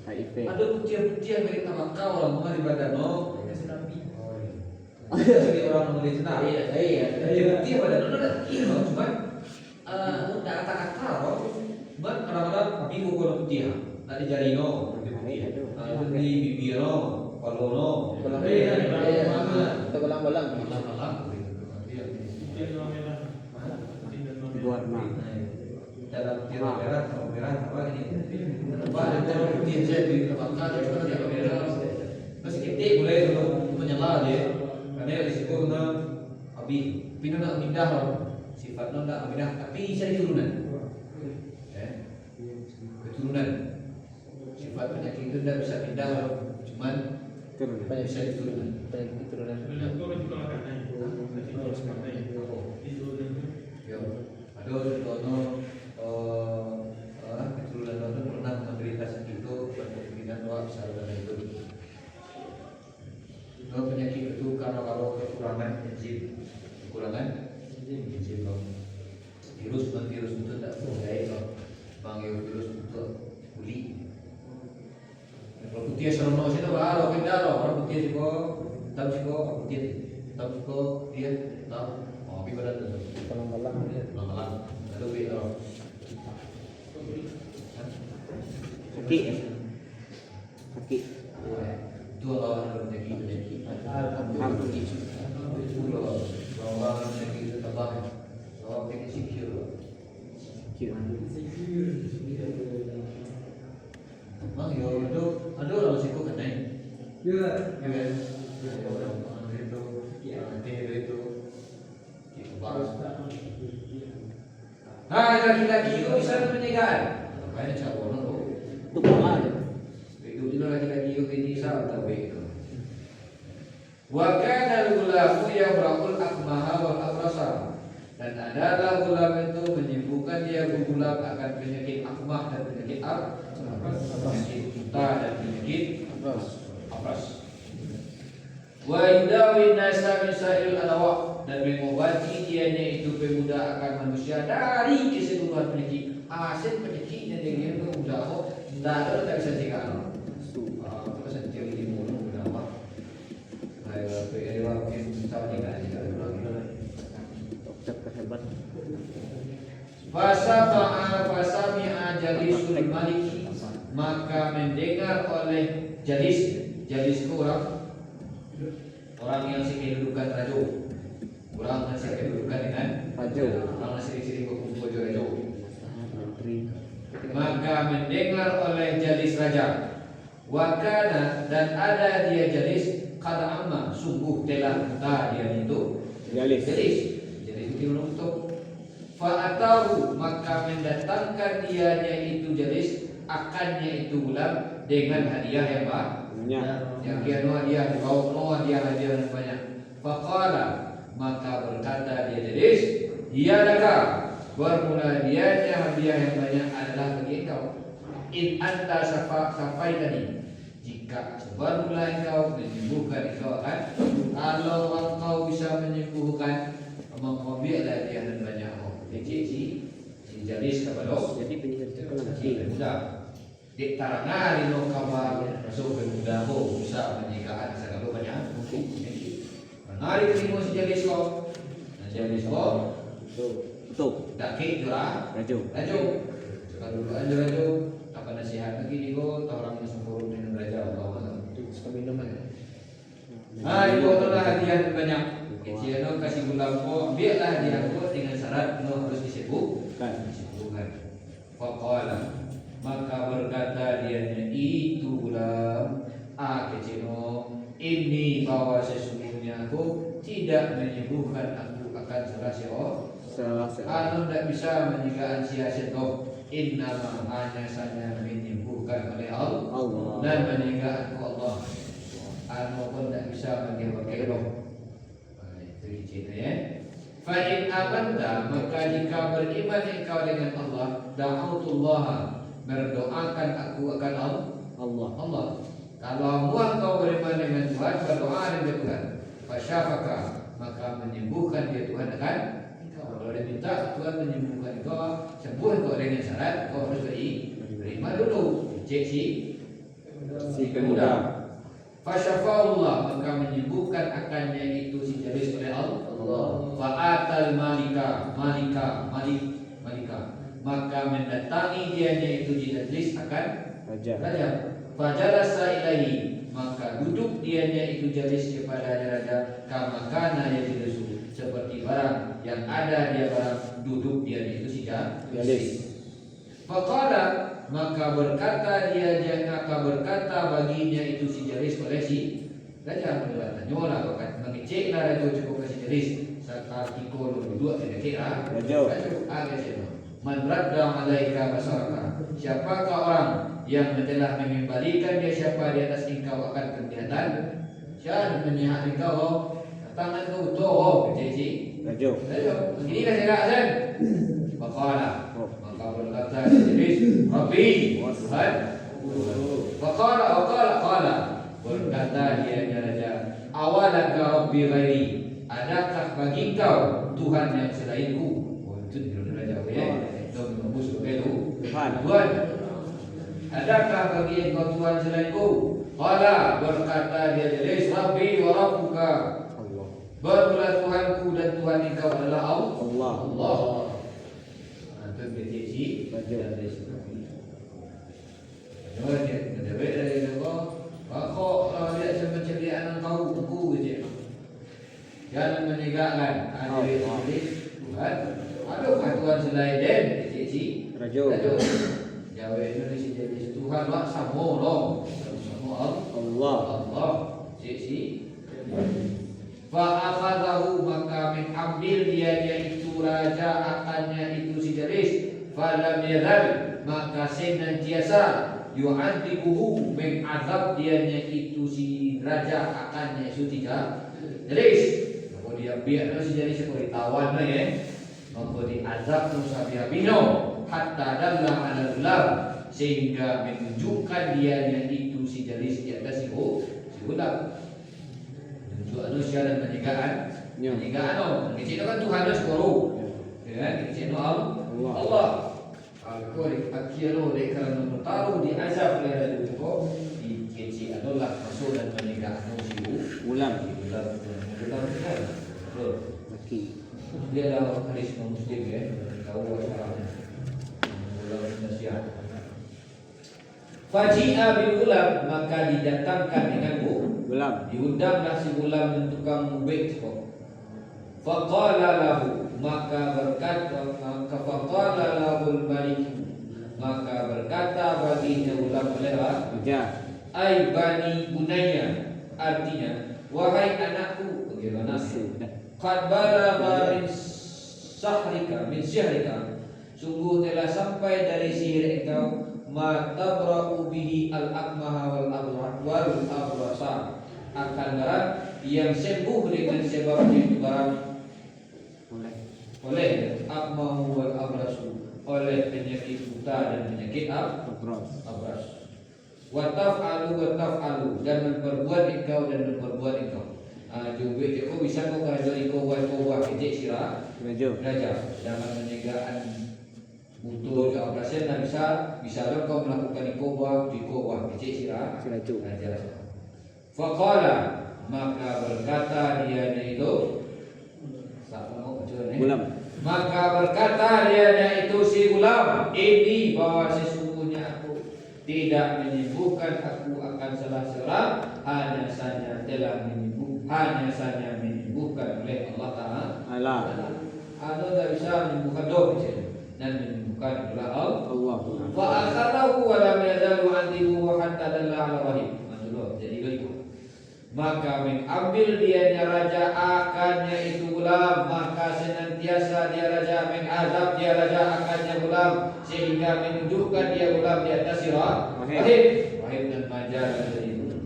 S2: HIV
S1: ada putih-putih mirip tabakar orang mengenai badan no jadi orang mengenai senang putih badan no dah kecil no cuma tak kata-kata no cuma kadang-kadang tapi kalau putih tak ada jari no itu di bibir no kalau no
S3: Terbalang-balang.
S2: buat mah
S1: dalam tirai merah kalau merah apa ini apa ada putih saya di terbakar cuma dia merah masih ketik boleh dulu menyala dia karena risiko kena habis pindah nak pindah sifat nak pindah tapi saya turunan keturunan sifat penyakit itu tidak bisa pindah cuman
S2: turun
S3: Banyak
S1: bisa diturunan
S3: banyak keturunan.
S1: Ada Sutono keturunan Dono pernah menderita sakit itu berkemungkinan doa besar pada itu. Kalau penyakit itu karena kalau kekurangan enzim virus itu tak baik loh. Panggil virus untuk uli. Kalau putih serono sih tuh baru kita loh. Orang putih sih kok, tahu sih kok putih, tahu sih kok dia tahu. Oh, tapi pada tuh.
S3: Malam-malam dia.
S1: Malam, ada beda loh.
S2: Sakit ya? Sakit.
S1: Itu lawan penyakit.
S2: Hampir.
S1: Itu loh, lawan penyakit itu tambah. Lawan penyakit sikit loh.
S2: Sakit.
S1: Bang, yo ada orang sih kok kena. Ya kan. Orang itu, itu bahas. Laki-laki itu bisa pernikahan. Makanya cabut loh.
S2: Itu pola ya.
S1: Itu laki-laki itu bisa atau itu. Wa kana al-gulamu yabra'ul akmaha wal abrasa. Dan adalah gulam itu menyembuhkan dia gulam akan penyakit akmah dan penyakit penyakit buta dan penyakit abras. Wa yudawi nasa min sa'il adawa, dan mengobati dianya itu pemuda akan manusia dari keseluruhan penyakit. Asin penyakitnya dia pemuda kok tidak bisa cegah. Kita sendiri di mulut berapa? Ayo, mungkin tahu tidak
S2: Dokter terhebat.
S1: Fasami'a jalisul maliki, maka mendengar oleh jalis itu orang yang kedudukan raja, orang yang kedudukan dengan
S2: Raja.
S1: orang yang sering berkumpul dengan raja,
S2: Menteri.
S1: maka mendengar oleh jalis raja. Wakana, dan ada dia jalis kada amma, sungguh telah buta dia itu
S2: Jalis.
S1: itu untuk fa'atahu, maka mendatangkan dianya itu jalis akannya itu gulam dengan hadiah yang banyak. Yang dia hadiah dibawa hadiah yang banyak. Faqala, maka berkata dia jalis, iya laka, bermula dianya hadiah yang banyak adalah bagi engkau. In anta sampai tadi, jika bermula engkau menyembuhkan engkau akan, kalau engkau bisa menyembuhkan, mengkobilah dia dan banyak si jalis kepada
S2: Jadi penyihir itu kan
S1: si pemuda. Di taranga lino kabar so pemuda ho bisa menyikakan segala banyak mungkin. Hari kelima si jalis ko, jalis ko,
S2: Betul.
S1: daki jura,
S2: Raja.
S1: Kalau dulu aja raja, apa nasihat lagi di ko, orang yang sempurna dengan raja atau apa?
S3: Suka minum aja.
S1: Itu adalah hadiah banyak. Keciano kasih gulam ko, biarlah hadiah ko dengan syarat no harus disebutkan. Faqala, maka berkata dianya itu gulam, keciano, ini bahwa sesungguhnya aku tidak menyembuhkan aku akan salah anu tidak bisa menyikakan sia-sia toh. Innama hanya saja menyembuhkan oleh Allah dan menyikakan Allah. Anu pun tidak bisa bagi-bagi roh. Itu cerita ya. Fa in amanta, maka jika beriman engkau dengan Allah, da'autullah, berdoakan aku akan Allah. Kalau engkau beriman dengan Tuhan, berdoa dengan Tuhan. Fasyafaka, maka menyembuhkan dia Tuhan akan engkau. Kalau dia minta Tuhan menyembuhkan engkau, sembuh engkau dengan syarat engkau harus beriman dulu. Cek si pemuda. Fasyafa'ullah, maka menyembuhkan akannya itu si jalis oleh Allah. Fa'atal malika, maka mendatangi dianya itu jalis akan raja. Fajalasa ilahi, maka duduk dianya itu jalis kepada raja. Kama kana yajlisu, seperti barang yang ada dia barang duduk dianya itu si jalis. Faqala, maka berkata baginya itu si jalis oleh si raja, berkata nyola bahkan mengeceklah raja cukup si jalis saat ikut dua tidak kira raja agak sih man radda alaika basaraka, siapakah orang yang telah mengembalikan dia siapa di atas engkau akan penglihatan, siapa menyihat engkau tangan kau utuh kececi raja begini lah saya Faqala, maka berkata Idris, Rabbi, Tuhan. Faqala, berkata dia raja, awalaka Rabbi ghairi, adakah bagi kau Tuhan yang selainku? Oh itu dia raja ya. Itu menembus itu. Tuhan. Adakah bagi engkau Tuhan selainku? Qala, berkata dia Idris, Rabbi wa Rabbuka. Barulah Tuhanku dan Tuhan engkau adalah Allah. Allah. Itu BTC baca dari situ. Jangan dia menjawab dari itu. Kau dia macam dia anak kau je. Jangan menegakkan hari Tuhan. Adakah Tuhan selain dia? BTC. Rajo. Jawab Indonesia jadi Tuhan lah sama dong. Sama Allah. Allah. BTC. Fa'akhadahu, maka mengambil dia itu raja akannya itu si Jaris. Falam yazal, maka senantiasa yu'adzibuhu, mengazab dianya itu si raja akannya itu si Jaris. Maka dia biar si Jaris seperti tawan ya. Maka diazab sampai bino hatta dalla ala ulam, sehingga menunjukkan dianya itu si Jaris di atas si ulam. Manusia dan penjagaan, kecil kan Tuhan itu sekolah, ya kecil Allah. Kau akhirnya karena bertaruh di azab oleh itu kau di kecil adalah masuk dan penjagaan ulang. Dia adalah hadis Muslim ya, tahu asalnya. Ulang Indonesia. Faji'a bil ulam, maka didatangkan dengan ulam. Diundanglah si ulam dan tukang mubik kok. Faqala lahu, maka berkata, maka faqala lahul malik, maka berkata baginya ulam oleh raja, ai bani bunayya, artinya wahai anakku, bagaimana sih? Qad balagha min sihrika, sungguh telah sampai dari sihir engkau ma tabra'u bihi al-akmaha wal abrasa, akan barang yang sembuh dengan sebabnya itu barang oleh akmahu wal abrasu, oleh penyakit buta dan penyakit abras. Wa taf'alu dan memperbuat engkau. Jumbe kau bisa kau kerja ikau kecik sirah raja jangan menyegaan butuh ke operasi dan bisa kau melakukan di kobah kecil sirah raja. Faqala, maka berkata dia itu maka berkata dia itu si gulam, ini bahwa sesungguhnya aku tidak menyembuhkan aku akan salah seorang, hanya saja menyembuhkan oleh Allah Ta'ala. Allah tak bisa menyembuhkan doa dan menyembuhkan adalah Allah. Fa akhadahu wa lam yazalu antihu hatta dalla ala rahim. Jadi begitu. Maka mengambil dianya raja akannya itu gulam, maka senantiasa dia raja mengazab dia raja akannya gulam, sehingga menunjukkan dia gulam di atas rahim dan majalah itu.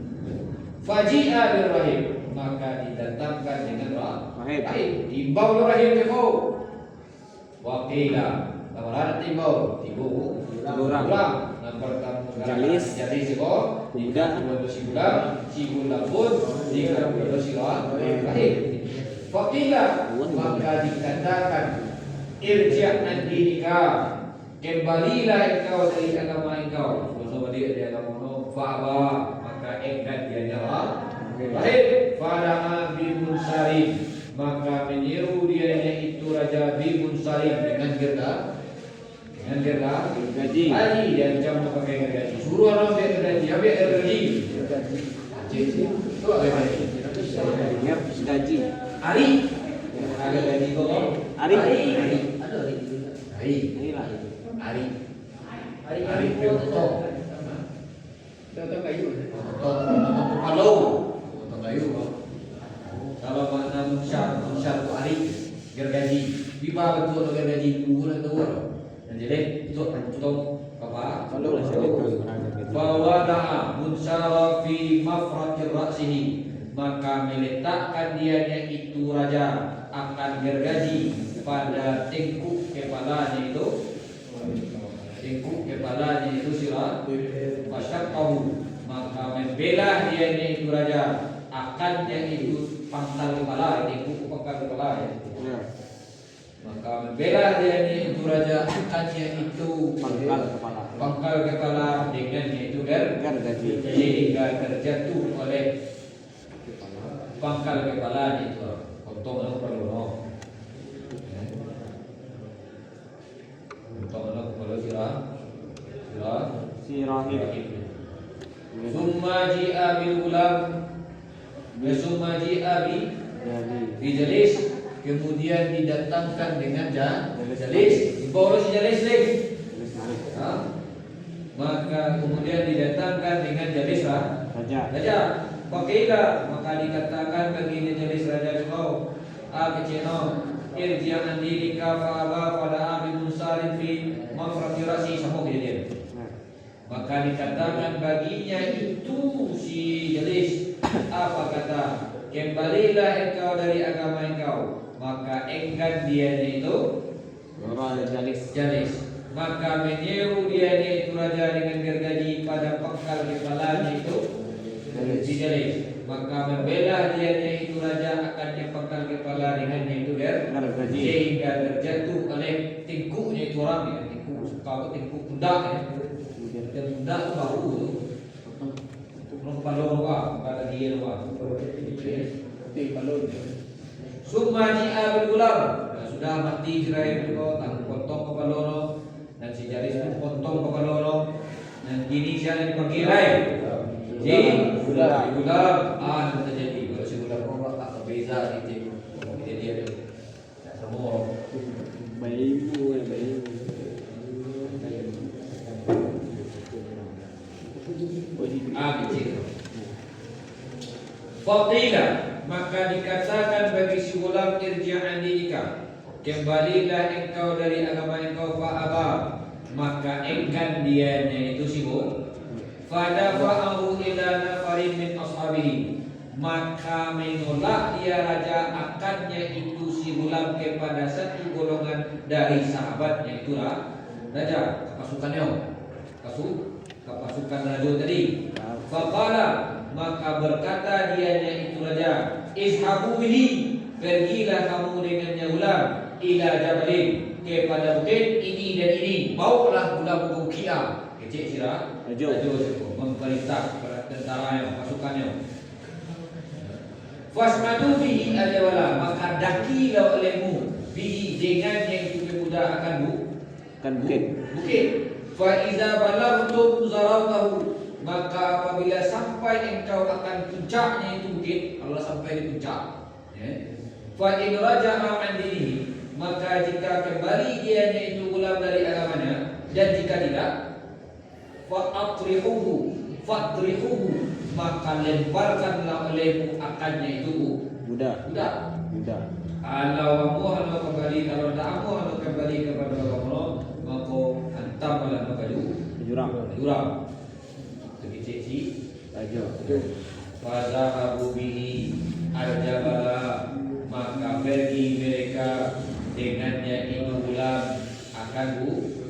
S1: Faji'a bil rahim, maka didatangkan dengan rahim. Timbau rahim ke kau. Waqila, kamarana timbau orang. Nomor jalis kau. Tidak si gula pun jika rahim. Waqila, maka dikatakan irji' an dinika, kembalilah engkau dari agama engkau. Kalau dia agama fa'aba, maka engkau dia jawab baik. Fara'a bimun sarim, maka menyeru dia itu raja bimun sarim dengan gergaji. Dan jangan pakai gergaji. Suruh orang dia gergaji, ambil gergaji. Itu apa gaji? Ari. Ada gaji kok? Ari. Contoh kayu. Kalau kayu. Kalau makna musyar tu ari gergaji. Biba betul gergaji dulu tu. Jadi itu contoh apa? Kalau Fawada'a munsyara fi mafrakir ra'sihi, maka meletakkan dianya itu raja akan gergaji pada tengkuk kepalanya itu sirah fasyaqahu, maka membelah dia itu raja akannya itu pangkal kepala, tengkuk pangkal kepala ya. Maka membelah dia itu raja akannya itu pangkal kepala dengannya itu
S2: gergaji,
S1: sehingga terjatuh oleh pangkal kepala itu potong kepala
S2: sirahim.
S1: Summa ji'a bil gulam summa ji'a bi jalis, kemudian didatangkan dengan jalis, dibawa si jalis lagi. Maka kemudian didatangkan dengan jalis raja. Pakailah, maka dikatakan bagi jalis raja kau keceno irji'an dirika fa'aba pada abi munsarin fi mafrati rasi sama kejadian. Maka dikatakan baginya itu si jalis, apa kata, kembalilah engkau dari agama engkau. Maka enggan dia itu jalis. Maka menyeru dia itu raja dengan gergaji pada pangkal kepalanya itu si jalis. Maka membelah dia itu raja akannya pangkal kepala dengannya itu gergaji, sehingga terjatuh oleh tengkuknya itu orang ya, tengkuk pundak ya. Dan pundak itu bahu itu kepala luar, kepala dia luar. Summa ji'a bil gulam, sudah mati Israel itu potong kepala dan si jalis itu potong kepala dan kini siapa dipanggil gulam. Itu terjadi kalau si gulam orang tak berbeza itu dia semua
S2: bayi.
S1: kecil. Faqila, maka dikatakan bagi si gulam irji'an dinika, kembalilah engkau dari agama engkau. Fa'aba, maka enggan dianya itu si gulam. Fadafa'ahu ila nafarin min ashabihi, maka menolak dia raja akannya itu si gulam kepada satu golongan dari sahabatnya itulah raja, pasukan raja tadi. Faqala, maka berkata dianya itu raja, izhabu bihi, pergilah kamu dengannya gulam, ila jabalin, kepada bukit ini dan ini, bawalah gulam ke Ukiah. Kecil sirah raja memerintah kepada tentaranya, pasukannya. Fasmadu bihi al-jawala, maka dakilah olehmu bihi dengan yang itu pemuda akan bukit. Fa iza balagtum zaratahu, maka apabila sampai engkau akan puncaknya itu bukit, Allah sampai di puncak. Fa in raja'a an dinihi, maka jika kembali dianya itu gulam dari agamanya, dan jika tidak, fa'atrihuhu, maka lemparkanlah olehmu akannya itu budak. Kalau kembali, kalau tak kembali kepada Allah, maka hantamlah baju jurang. Sekecil si raja. Fazahabu bihi al-jabala, maka pergi mereka dengannya itu gulam akan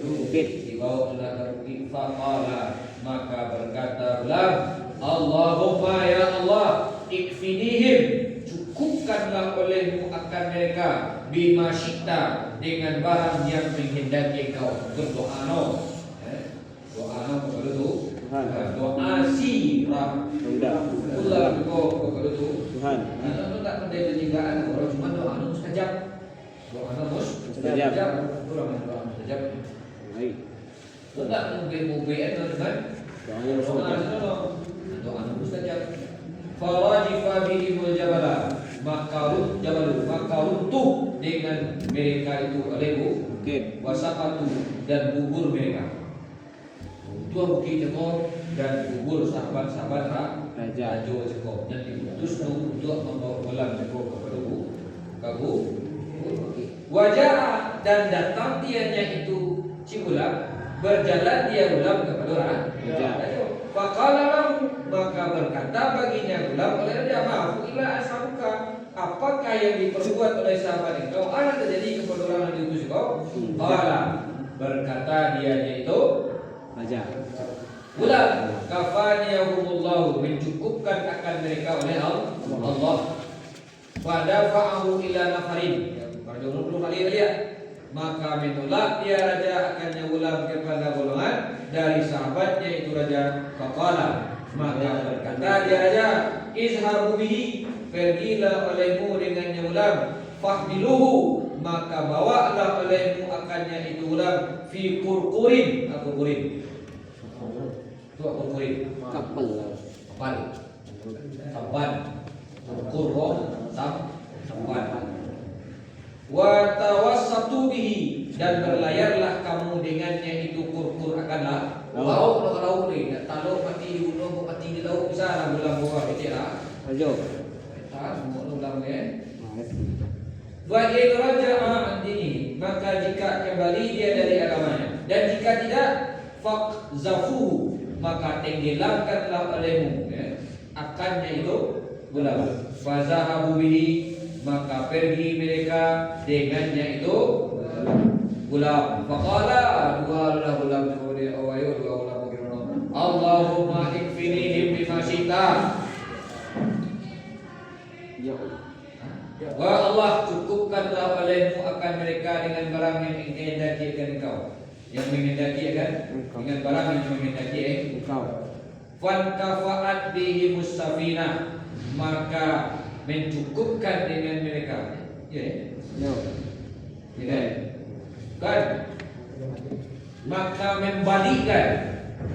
S1: bukit, dibawa ke bukit. Faqala, maka berkata gulam, Allahumma ya Allah, ikfinihim, cukupkanlah olehmu akan mereka, bima syi'ta, dengan barang yang menghendaki engkau. Berdoa doa kepada Tuhan, doa sirah ulah kau kepada Tuhan. Itu tak pandai penjagaan orang, cuma doa mustajab. Doa mustajab. Orang doa mustajab. Baik. Tak mungkin kan? Doa mustajab. Farajifa bihimul jabala, maka runtuh dengan mereka itu olehmu, wasaqatu, dan gugur mereka. Tuhan bukit Joko dan gugur sahabat-sahabat raja Joko, dan diutus untuk membawa pulang Joko kepada kagu. Wajah, dan datang dianya itu si gulam, berjalan dia gulam kepada raja. Faqala lahu, maka berkata baginya gulam oleh raja, maaf ila ashabuka, apakah apakah yang diperbuat oleh sahabat engkau? Apa terjadi kepada orang yang diutus engkau? Qala, berkata dia yaitu
S2: Raja.
S1: ulang, kafaniyahumullahu, mencukupkan akan mereka oleh Allah. Fadafa'ahu ila nafarin, pada 20 kali lihat, maka menolak dia raja akannya ulang kepada golongan dari sahabatnya itu raja. Faqala, maka berkata dia raja, izhabu bihi, pergilah olehmu dengannya ulang. Fahmiluhu, maka bawalah olehmu akannya itu ulang. Fi kurkurin, kurkurin itu kurkurin
S2: Kapal.
S1: kapal, sampan, kurro, sampan. Wa tawassatu bihi, dan berlayarlah kamu dengannya itu kurkur akanlah lauk nak lauk ni nak taluk mati di gunung mati di laut bisa lah bulan bawah kecil lah.
S2: Raja.
S1: Tak semua ulang ni. Wa in raja'a an dini, maka jika kembali dia dari agamanya, dan jika tidak faqzafuhu, maka tenggelamkanlah olehmu akannya itu bulan. Fazahabu bihi, maka pergi mereka dengannya itu gulam. Faqala, dua gulam kemudian awayu dua gulam bagaimana? Allahumma ikfinihim bima syi'ta.
S2: Ya Allah.
S1: Wah Allah, cukupkanlah olehmu akan mereka dengan barang yang menghendaki akan engkau, yang menghendaki akan dengan barang yang menghendaki
S2: Engkau.
S1: Fankafa'at bihi mustafina, maka mencukupkan dengan mereka. Ya,
S2: Ya.
S1: ya. Kan? Maka membalikkan,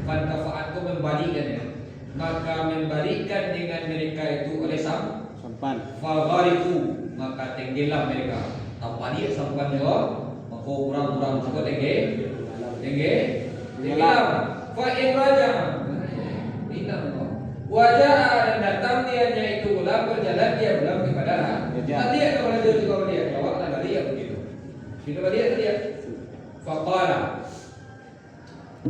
S1: fankafa'at itu membalikkan ya. Maka membalikkan dengan mereka itu oleh
S2: Sampan.
S1: Fagariku, maka tenggelam mereka. Tanpa dia sampan juga, maka orang-orang juga tenggelam. Fa in raja, bilang wajah, dan datang dianya itu ulang berjalan dia ulang kepada nanti kepada dia juga dia bawa dari dia begitu. Kita dia. Faqala,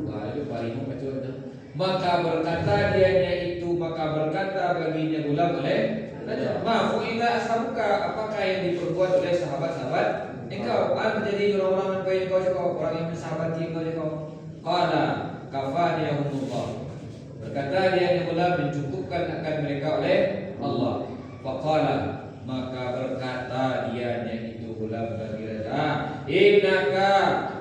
S1: wah itu parimu macam tu. Maka berkata baginya ulang oleh Maafu ina ashabuka, apakah yang diperbuat oleh sahabat-sahabat engkau? Menjadi orang-orang yang kau cakap, orang yang mensahabati engkau cakap. Qala kafaniyahumullah, berkata dia yang mula mencukupkan akan mereka oleh Allah. Faqala, maka berkata dia yang itu ulang bagi raja, innaka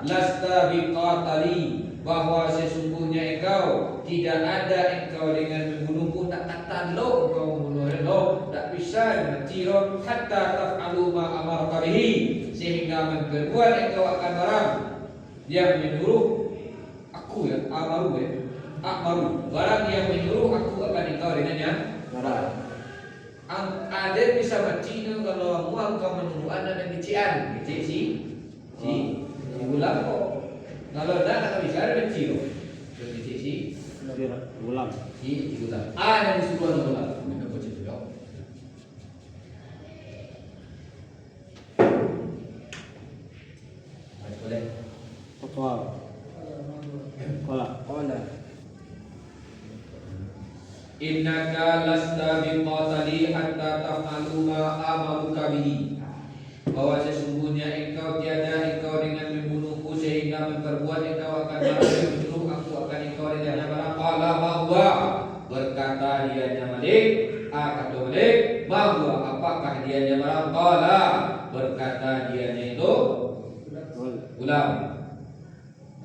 S1: lasta biqatali, bahwa sesungguhnya engkau tidak ada engkau dengan membunuhku, tak kata lo engkau membunuh lo, tak bisa menciro hatta taf'alu ma amarka bihi, sehingga memperbuat engkau akan barang yang menyuruh aku amaru barang yang menyuruh aku akan engkau dengannya barang. Ada bisa mencino kalau mual kau menuduh anda dan kecian kecil si ulang kok. Kalau tak bisa ada mencino si
S2: Ulang.
S1: si ulang. Ada di sebuah ulang. Mereka baca juga. Boleh.
S2: Kola. Kola.
S1: Innaka lasta biqatali hatta taf'alu ma amaruka bihi, bahwa sesungguhnya engkau tiada engkau dengan membunuhku sehingga memperbuat engkau akan barang yang menyuruh aku akan engkau dengan barang. Qala ma huwa, berkata dianya Malik, kata Malik, ma huwa, apakah dianya barang? Qala, berkata dianya itu ulam.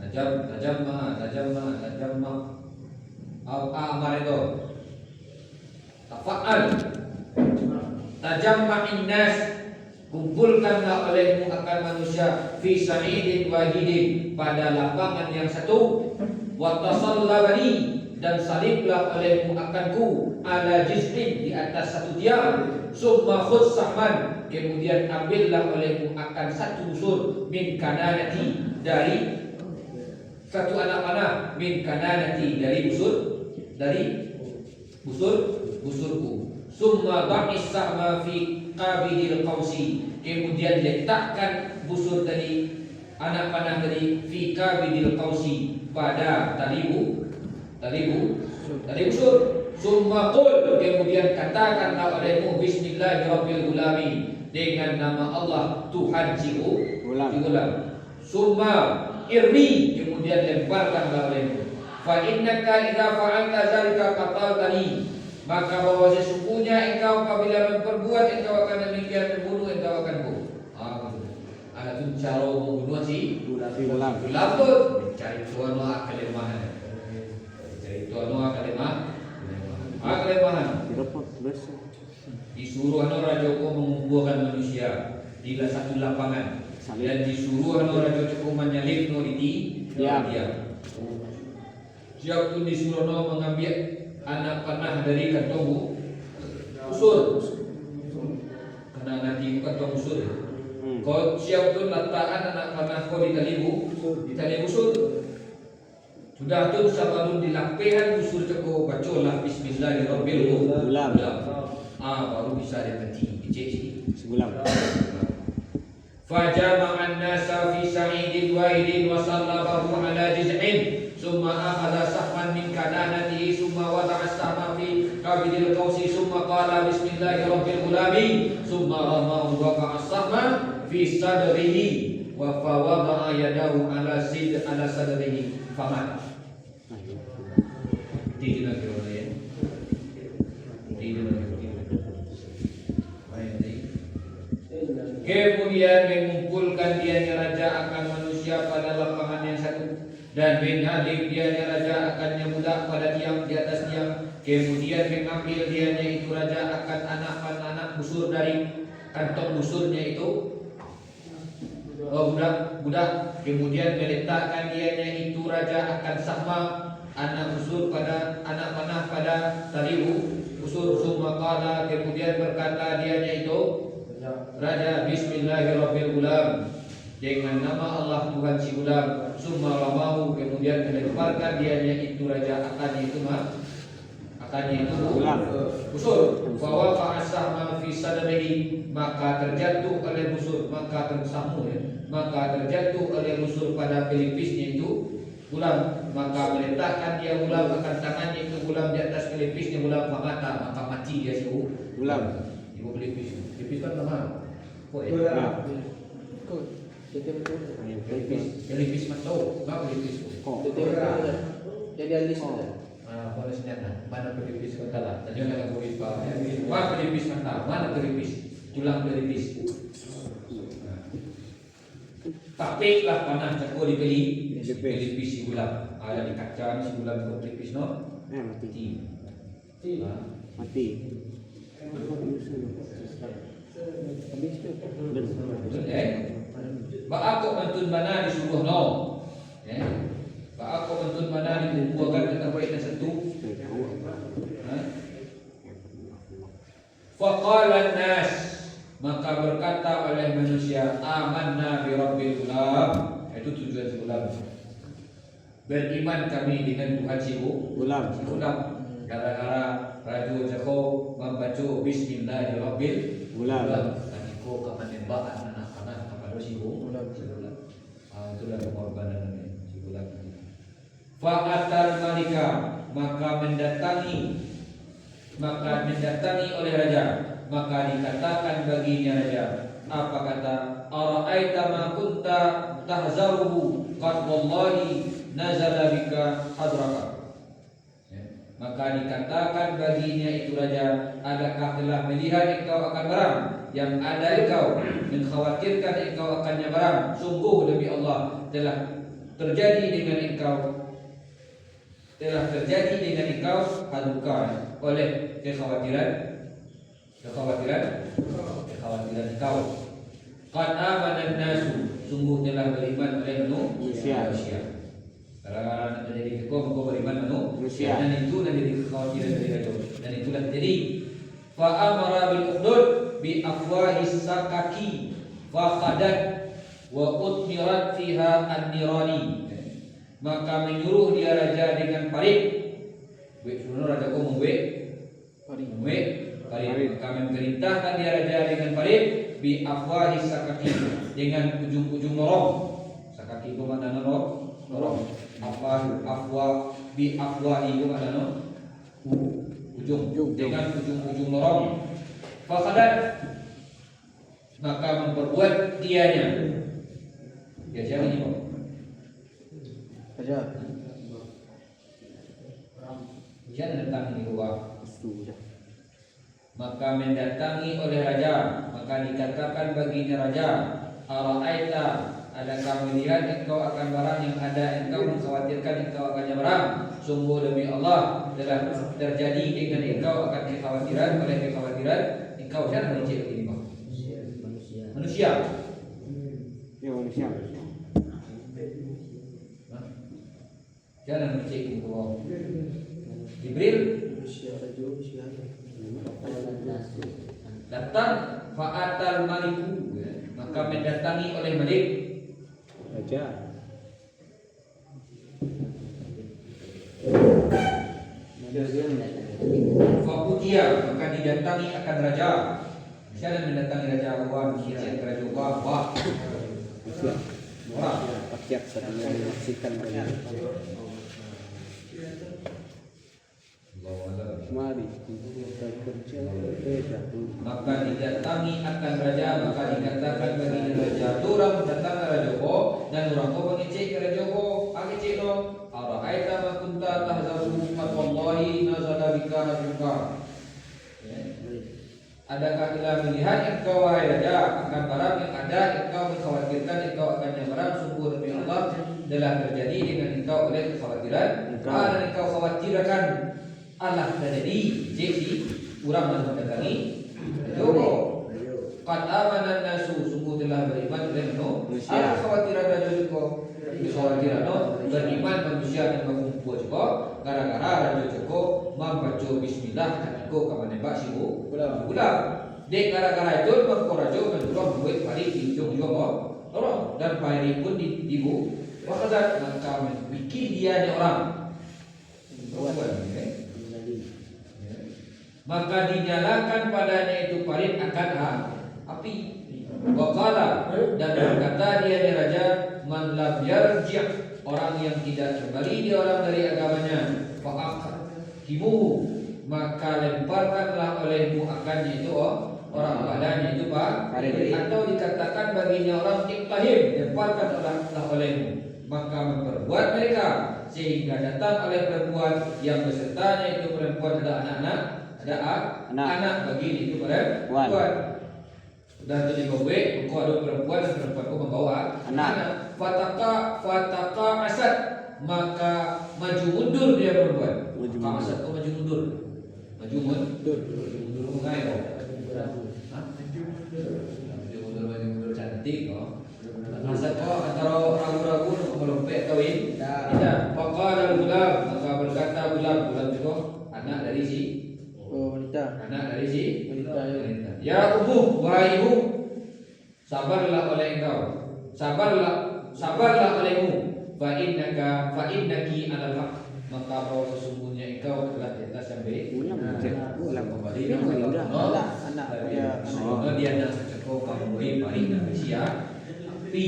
S1: Tajamma amar itu tafa'al, tajamma'in nas, kumpulkanlah olehmu akan manusia fi sa'idin wahidin, pada lapangan yang satu, wa tasallabani, dan saliblah olehmu akanku ala jisrin, di atas satu tiang, summa khudh sahman, kemudian ambillah olehmu akan satu busur, min kananati, dari satu anak panah, min kananati, dari busurku. Summa ba'is sa'ma fi qabidil qausi, kemudian letakkan busur tadi, anak panah tadi, fi qabidil qausi, pada tali busur. Summa qul, kemudian katakanlah olehmu Bismillahirrahmanirrahim, dengan nama Allah Tuhan si ulam. Summa irmi, kemudian lemparkanlah olehmu. Fa innaka idza fa'alta dzalika qataltani, maka bahwa sesungguhnya engkau apabila memperbuat engkau akan demikian membunuh engkau akan bunuh. Ada tu cara membunuh si ulam tu cari tuan wa kelemahan. Cari tuan wa kelemahan. Disuruh Raja Joko mengumpulkan manusia di satu lapangan dan disuruh Raja Joko menyalip di dia. Siap tu disuruh mengambil anak panah dari kantong busur. Karena nanti kantong busur. Kau siap tu letakkan anak panah kau di tali busur. Sudah tu sebelum dilapihan busur Joko bacalah Bismillahirrahmanirrahim. Baru bisa dia mati.
S2: Sebulan.
S1: Fajama'an nasa fi sa'idin wahidin wa sallabahu ala jiz'in summa akhadha sahman min kananatihi summa wada'a sahma fi kabidil qawsi summa qala Bismillahirrahmanirrahim summa ramahu waqa'a sahma fi sadrihi wa fawada'a yadahu ala sadrihi famat. Tidak kira ya. Kemudian mengumpulkan dianya raja akan manusia pada lapangan yang satu dan menghadap dianya raja akannya budak pada tiang di atas tiang. Kemudian mengambil dianya itu raja akan anak-anak busur dari kantong busurnya itu budak. Kemudian meletakkan dianya itu raja akan sahma anak busur pada anak panah pada tali busur. Summa qala, kemudian berkata dianya itu raja Bismillahirrahmanirrahim, dengan nama Allah Tuhan si ulam. Summa ramahu, kemudian melemparkan dianya itu raja akannya itu busur. Bahwa fa'asahma fi sadrihi, maka terjatuh oleh busur, maka terjatuh oleh busur pada pelipisnya itu ulam. Maka meletakkan dia ulam akan tangannya itu ulam di atas pelipisnya ulam, maka mati dia si ulam. Ibu pelipis kan nama. Pelipis mantau, enggak pelipis. Jadi alis. Boleh senjata. Mana pelipis katalah. Tadi nak boleh pa. Wah pelipis mantau, mana pelipis? Tulang pelipis. Tapi lah panah cakap dibeli pelipis si ulam. Ada di kaca si ulam tu pelipis no. Mati. Ba ako mantun mana disuruh no. Ba ako mantun mana dikumpulkan dengan baik dan satu. Faqala nas, maka berkata oleh manusia, amanna bi rabbil ulam. Itu tujuan si ulam. Beriman kami dengan Tuhan si ulam. Gara-gara Raja Joko membaca Bismillahirrahmanirrahim. Tadi ko kemenembaan anak panah kepada si ulam. Itulah pengorbanan si ulam. Fa'atal malika, maka mendatangi oleh raja, maka dikatakan baginya raja, apa kata? Ara'aita ma kunta tahzaruhu qad wallahi nazala bika hadraka. Maka dikatakan baginya itu raja, adakah telah melihat engkau akan barang yang ada engkau mengkhawatirkan engkau akannya barang? Sungguh demi Allah telah terjadi dengan engkau haduka, oleh kekhawatiran engkau. Qad amanan nasu, sungguh telah beriman oleh manusia. Kalau terjadi kekau beriman manusia, dan itu nanti kekhawatiran dari raja, dan itulah terjadi. Fa amara bil ukhdud bi afwahis sakaki fa qadat wa utmirat fiha an-nirani. Maka menyuruh dia raja dengan parit. Suruh raja kau parit. Maka memerintahkan dia raja dengan parit bi afwahis sakaki, dengan ujung-ujung lorong. Sakaki itu mana lorong? Afwa bi afwahi itu ada ujung dengan ujung-ujung lorong. Fakhadat, maka memperbuat dianya. Ya siapa ini Pak?
S3: Aja.
S1: Dia datang di luar.
S2: Sudah.
S1: Maka mendatangi oleh raja, maka dikatakan baginya raja, ara'aita, adakah melihat engkau akan barang yang ada engkau mengkhawatirkan engkau akannya barang? Sungguh demi Allah telah terjadi dengan engkau akan kekhawatiran oleh kekhawatiran engkau. Jangan mencik begini Pak. Manusia.
S2: Ya manusia.
S1: Jangan mencik begini Pak. Jibril datang fa'atal maliku, maka mendatangi oleh Malik
S2: Raja.
S1: Fakutia, maka didatangi akan raja. Siapa mendatangi raja Allah? Siapa raja Allah? Wah, orang
S2: Rakyat sedang menyaksikan raja. Mari kita kerja beda.
S1: maka didatangi akan raja, maka dikatakan bagi raja, orang datang raja ko dan orang ko mengecek ke raja ko, agecek no. Ara'aita ma kunta tahzaru wallahi nazala bika hazuka. Adakah telah melihat engkau wahai raja akan barang yang ada engkau mengkhawatirkan engkau akannya barang? Sungguh demi Allah telah terjadi dengan engkau oleh kekhawatiran. Dan engkau khawatirkan Allah terjadi. Jadi orang mendatangi Joko. Qad amanan nasu, sungguh telah beriman oleh manusia. Ada kekhawatiran raja Joko. Kekhawatiran beriman manusia dan mengumpul Joko. Gara-gara raja Joko membaca bismillah dan engkau kamu nembak sibu gula. Dek gara-gara itu maka raja menjual membuat paling di ujung juga orang dan paling pun dibu. Maka bikin dia orang. Maka dinyalakan padanya itu parit akan api. Waqala, dan berkata dia raja, man lam yarji', orang yang tidak kembali dia orang dari agamanya, fa'akhimu, maka lemparkanlah olehmu akannya itu orang padanya itu Pak. Atau dikatakan baginya orang iktahim, lemparkan olehmu. Maka memperbuat mereka sehingga datang oleh perempuan yang besertanya itu perempuan ada anak-anak, ada anak bagi itu perempuan. Dan itu dibawa engkau ada perempuan dan perempuanku membawa anak. Fataka asad, maka maju mundur dia perempuan. Maka asad kau maju mundur. Maju mundur mengai kau. Maju mundur cantik kau. Asad kau antara ragu-ragu melompat kawin. Tidak. Faqala al-gulam, maka berkata gulam juga anak dari si
S3: wanita.
S1: Anak dari si
S3: Wanita.
S1: Ya ibu, wahai ibu, sabarlah oleh engkau, sabarlah olehmu. Fa innaki alal haq, maka bahwa sesungguhnya engkau telah di atas yang baik. Ulang kembali anak dia nak cakap kamu paling manusia pi.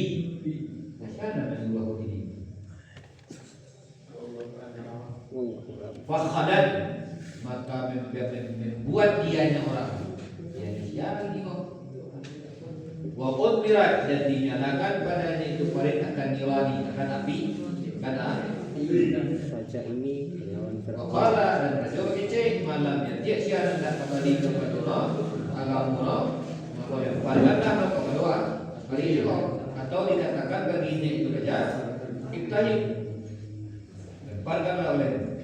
S1: Macam dua ini. Fakhadat, maka membuat dianya orang. Siapa ini kok? Wa qutirat, dan dinyalakan padanya itu parit akan nyilani akan api
S2: Raja ini lawan
S1: Qala, dan raja kecil malam yang dia siaran dan kembali kepada agama maka lemparkanlah maka keluar kali itu atau dikatakan baginya itu raja iktahim, lemparkanlah oleh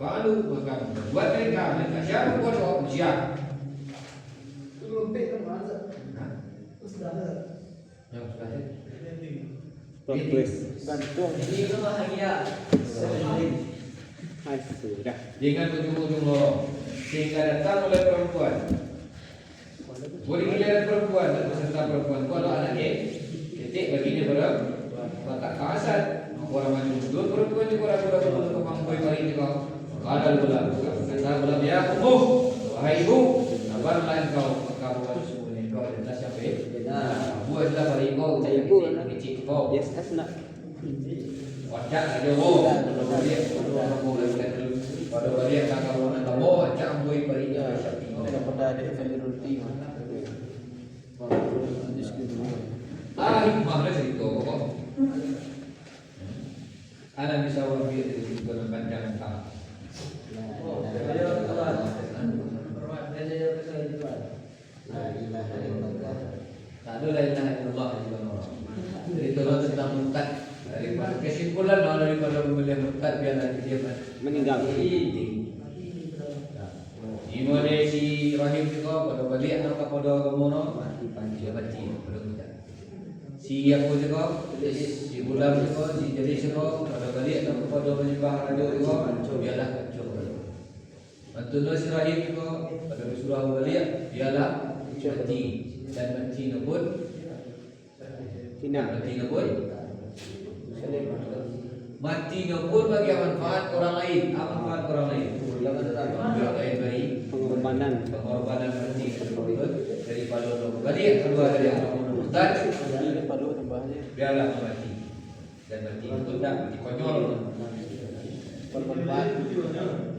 S1: lalu maka buat mereka siapa buat manusia. Ini bahagia.
S2: Sudah.
S1: Dengan ujung-ujung lorong sehingga datang oleh perempuan. Boleh dilihat perempuan dan beserta perempuan. Kalau anaknya titik baginya berbatak kasar. Orang maju mundur perempuan juga ragu-ragu untuk mampu kali juga. Ada bulan. Kata bulan ya, wahai ibu, sabarlah engkau. Engkau semuanya engkau adalah siapa? Buatlah bagi engkau. Ibu mengicik kau.
S2: Yes, nak.
S1: Wajah saja. Oh, dia mau belajar dulu. pada balik kakak orang kamu acak boy balik
S3: Iya,
S1: Syakti.
S3: daripada ada family routine. Walaupun diskriminasi.
S1: Hikmah lah cerita kok. Ana bisa wabir dari dalam panjang tak. Tak ada la ilaha illallah di dalam orang. Jadi kalau tentang murtad daripada kesimpulan daripada memilih murtad biarlah dia
S2: Meninggal.
S1: Imode si Rahim juga pada balik anak kepada kamu no dia mati pada kita. Si aku juga, si Gulam juga, si Jadi juga pada balik anak kepada menyembah radio juga biarlah hancur. Mantuno si Rahim juga pada surah balik biarlah mati dan mati pun
S2: Tidak.
S1: mati pun bagi manfaat orang lain, manfaat orang lain. Orang lain beri
S2: Pengorbanan.
S1: mati daripada orang balik keluar dari orang murtad
S3: Jadi perlu tambahnya
S1: biarlah mati dan mati tidak mati konyol.
S3: bermanfaat.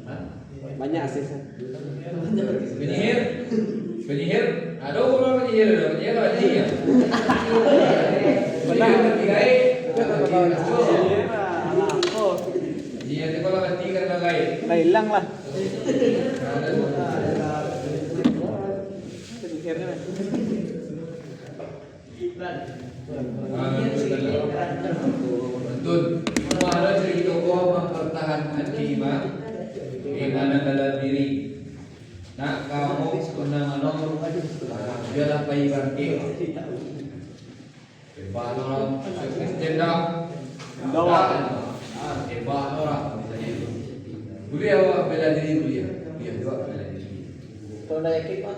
S1: Hah?
S2: Banyak sih.
S1: Penyihir, ada orang penyihir mati ya. Penyihir mati gaib. Dia itu kalau mati karena gaib.
S2: Hilang lah.
S1: Betul. Mana cerita kau mempertahankan iman dalam diri. Nak kamu pernah menolong biarlah bayi bangkit. Hebat orang Kristen dah. Hebat orang. Boleh awak bela diri boleh. Dia juga bela diri.
S3: Kalau naikin mah,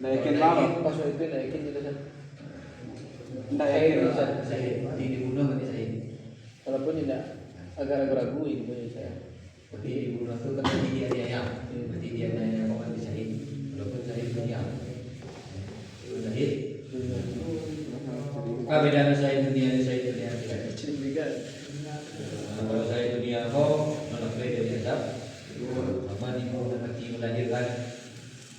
S2: Naikin baru.
S3: pas itu naikin juga kan.
S2: Tidak yakin.
S1: Saya mati dibunuh mati saya.
S3: Walaupun tidak agak ragu itu saya.
S1: Mati dibunuh tu kan mati dia yang. Mati dia yang kau mati saya. Walaupun saya dunia. Syahid. Apa bedanya saya dunia tidak.
S3: Curiga.
S1: Kalau saya dunia kau menafsir dari adab. Apa ni kau mati melahirkan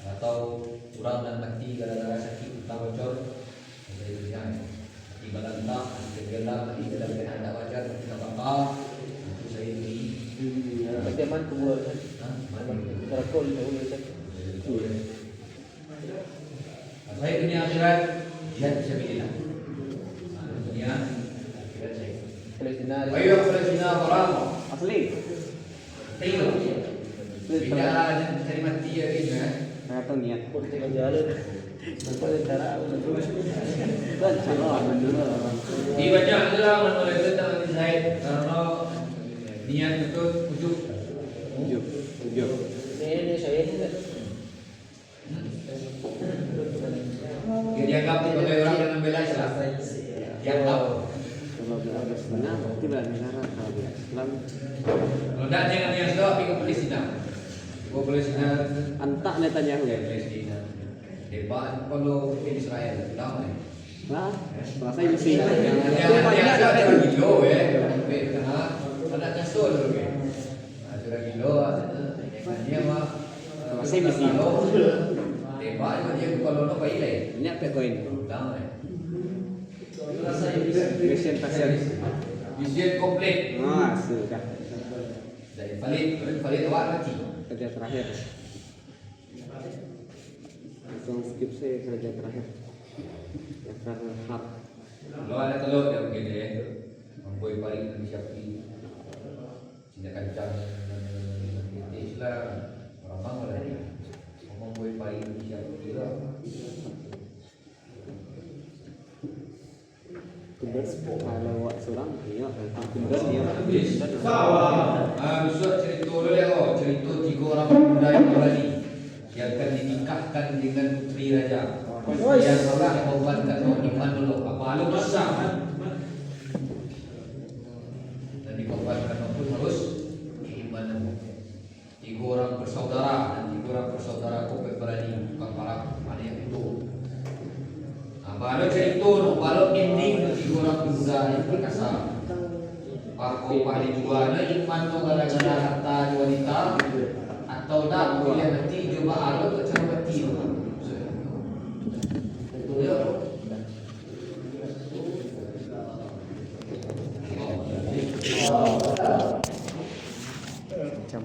S1: atau kurang dan mati gara-gara sakit atau bocor. Saya dunia. Mati balanta, mati gelap, mati dalam keadaan tak wajar, mati tak apa. Itu saya dunia.
S3: Bagaimana kebuat kan? Terakul jauh kan.
S1: Saya dunia akhirat jihad fisabilillah. Dunia akhirat saya.
S3: Palestina.
S1: Ayo Palestina orang.
S2: Asli.
S1: Tengok. Bicara cari mati ya ini.
S2: Saya tahu niat.
S3: Politik jalan. Apa cara
S2: Dan salah dulu orang.
S1: Di banyak adalah menulis tentang Nabi Zaid karena niat itu ujuk.
S2: Tujuh.
S3: ini saya tidak.
S1: Dia dianggap sebagai orang yang membela Islam. Dianggap.
S2: Kalau berada Islam, tidak negara kalau Islam.
S1: Kalau tidak jangan yang sudah pergi ke Palestina. Ke Palestina.
S2: Antak Netanyahu ya.
S1: Palestina. Depan kalau ke Israel. Tahu ni.
S2: Nah, saya mesti.
S1: Jangan dia gilo karena ada kasur dulu. Ada gilo dia mah
S2: Saya mesti.
S1: Tembak dia kalau nak baik leh.
S2: Ini apa koin?
S1: Tahu ni.
S2: Mission passion.
S1: Vision komplit.
S2: Ah, sudah.
S1: Dari Khalid awak mati.
S2: Kerja terakhir. Langsung skip saya kerja terakhir. Yang terhad.
S1: Kalau ada telur dia begini ya. Memboi paling dan Syafi. Cina kancang Islam. Orang bangga lah dia. Memboi paling dan Syafi lah.
S2: Kalau awak seorang, iya, kunder dia.
S1: Besok cerita dulu ya, cerita 3 orang pemuda yang berani yang akan dinikahkan dengan putri raja. Yang orang membuatkan iman dulu. Apa lu besar? Dan dikombatkan pun harus iman dulu. 3 orang bersaudara dan 3 orang bersaudara kopek berani bukan para ada yang itu. Baru cerita, baru ending 3 orang pemuda yang perkasa. Pakopah dijualnya iman tuh gara-gara harta wanita atau dak kuliah nanti coba alat ke cara mati ya.
S2: Macam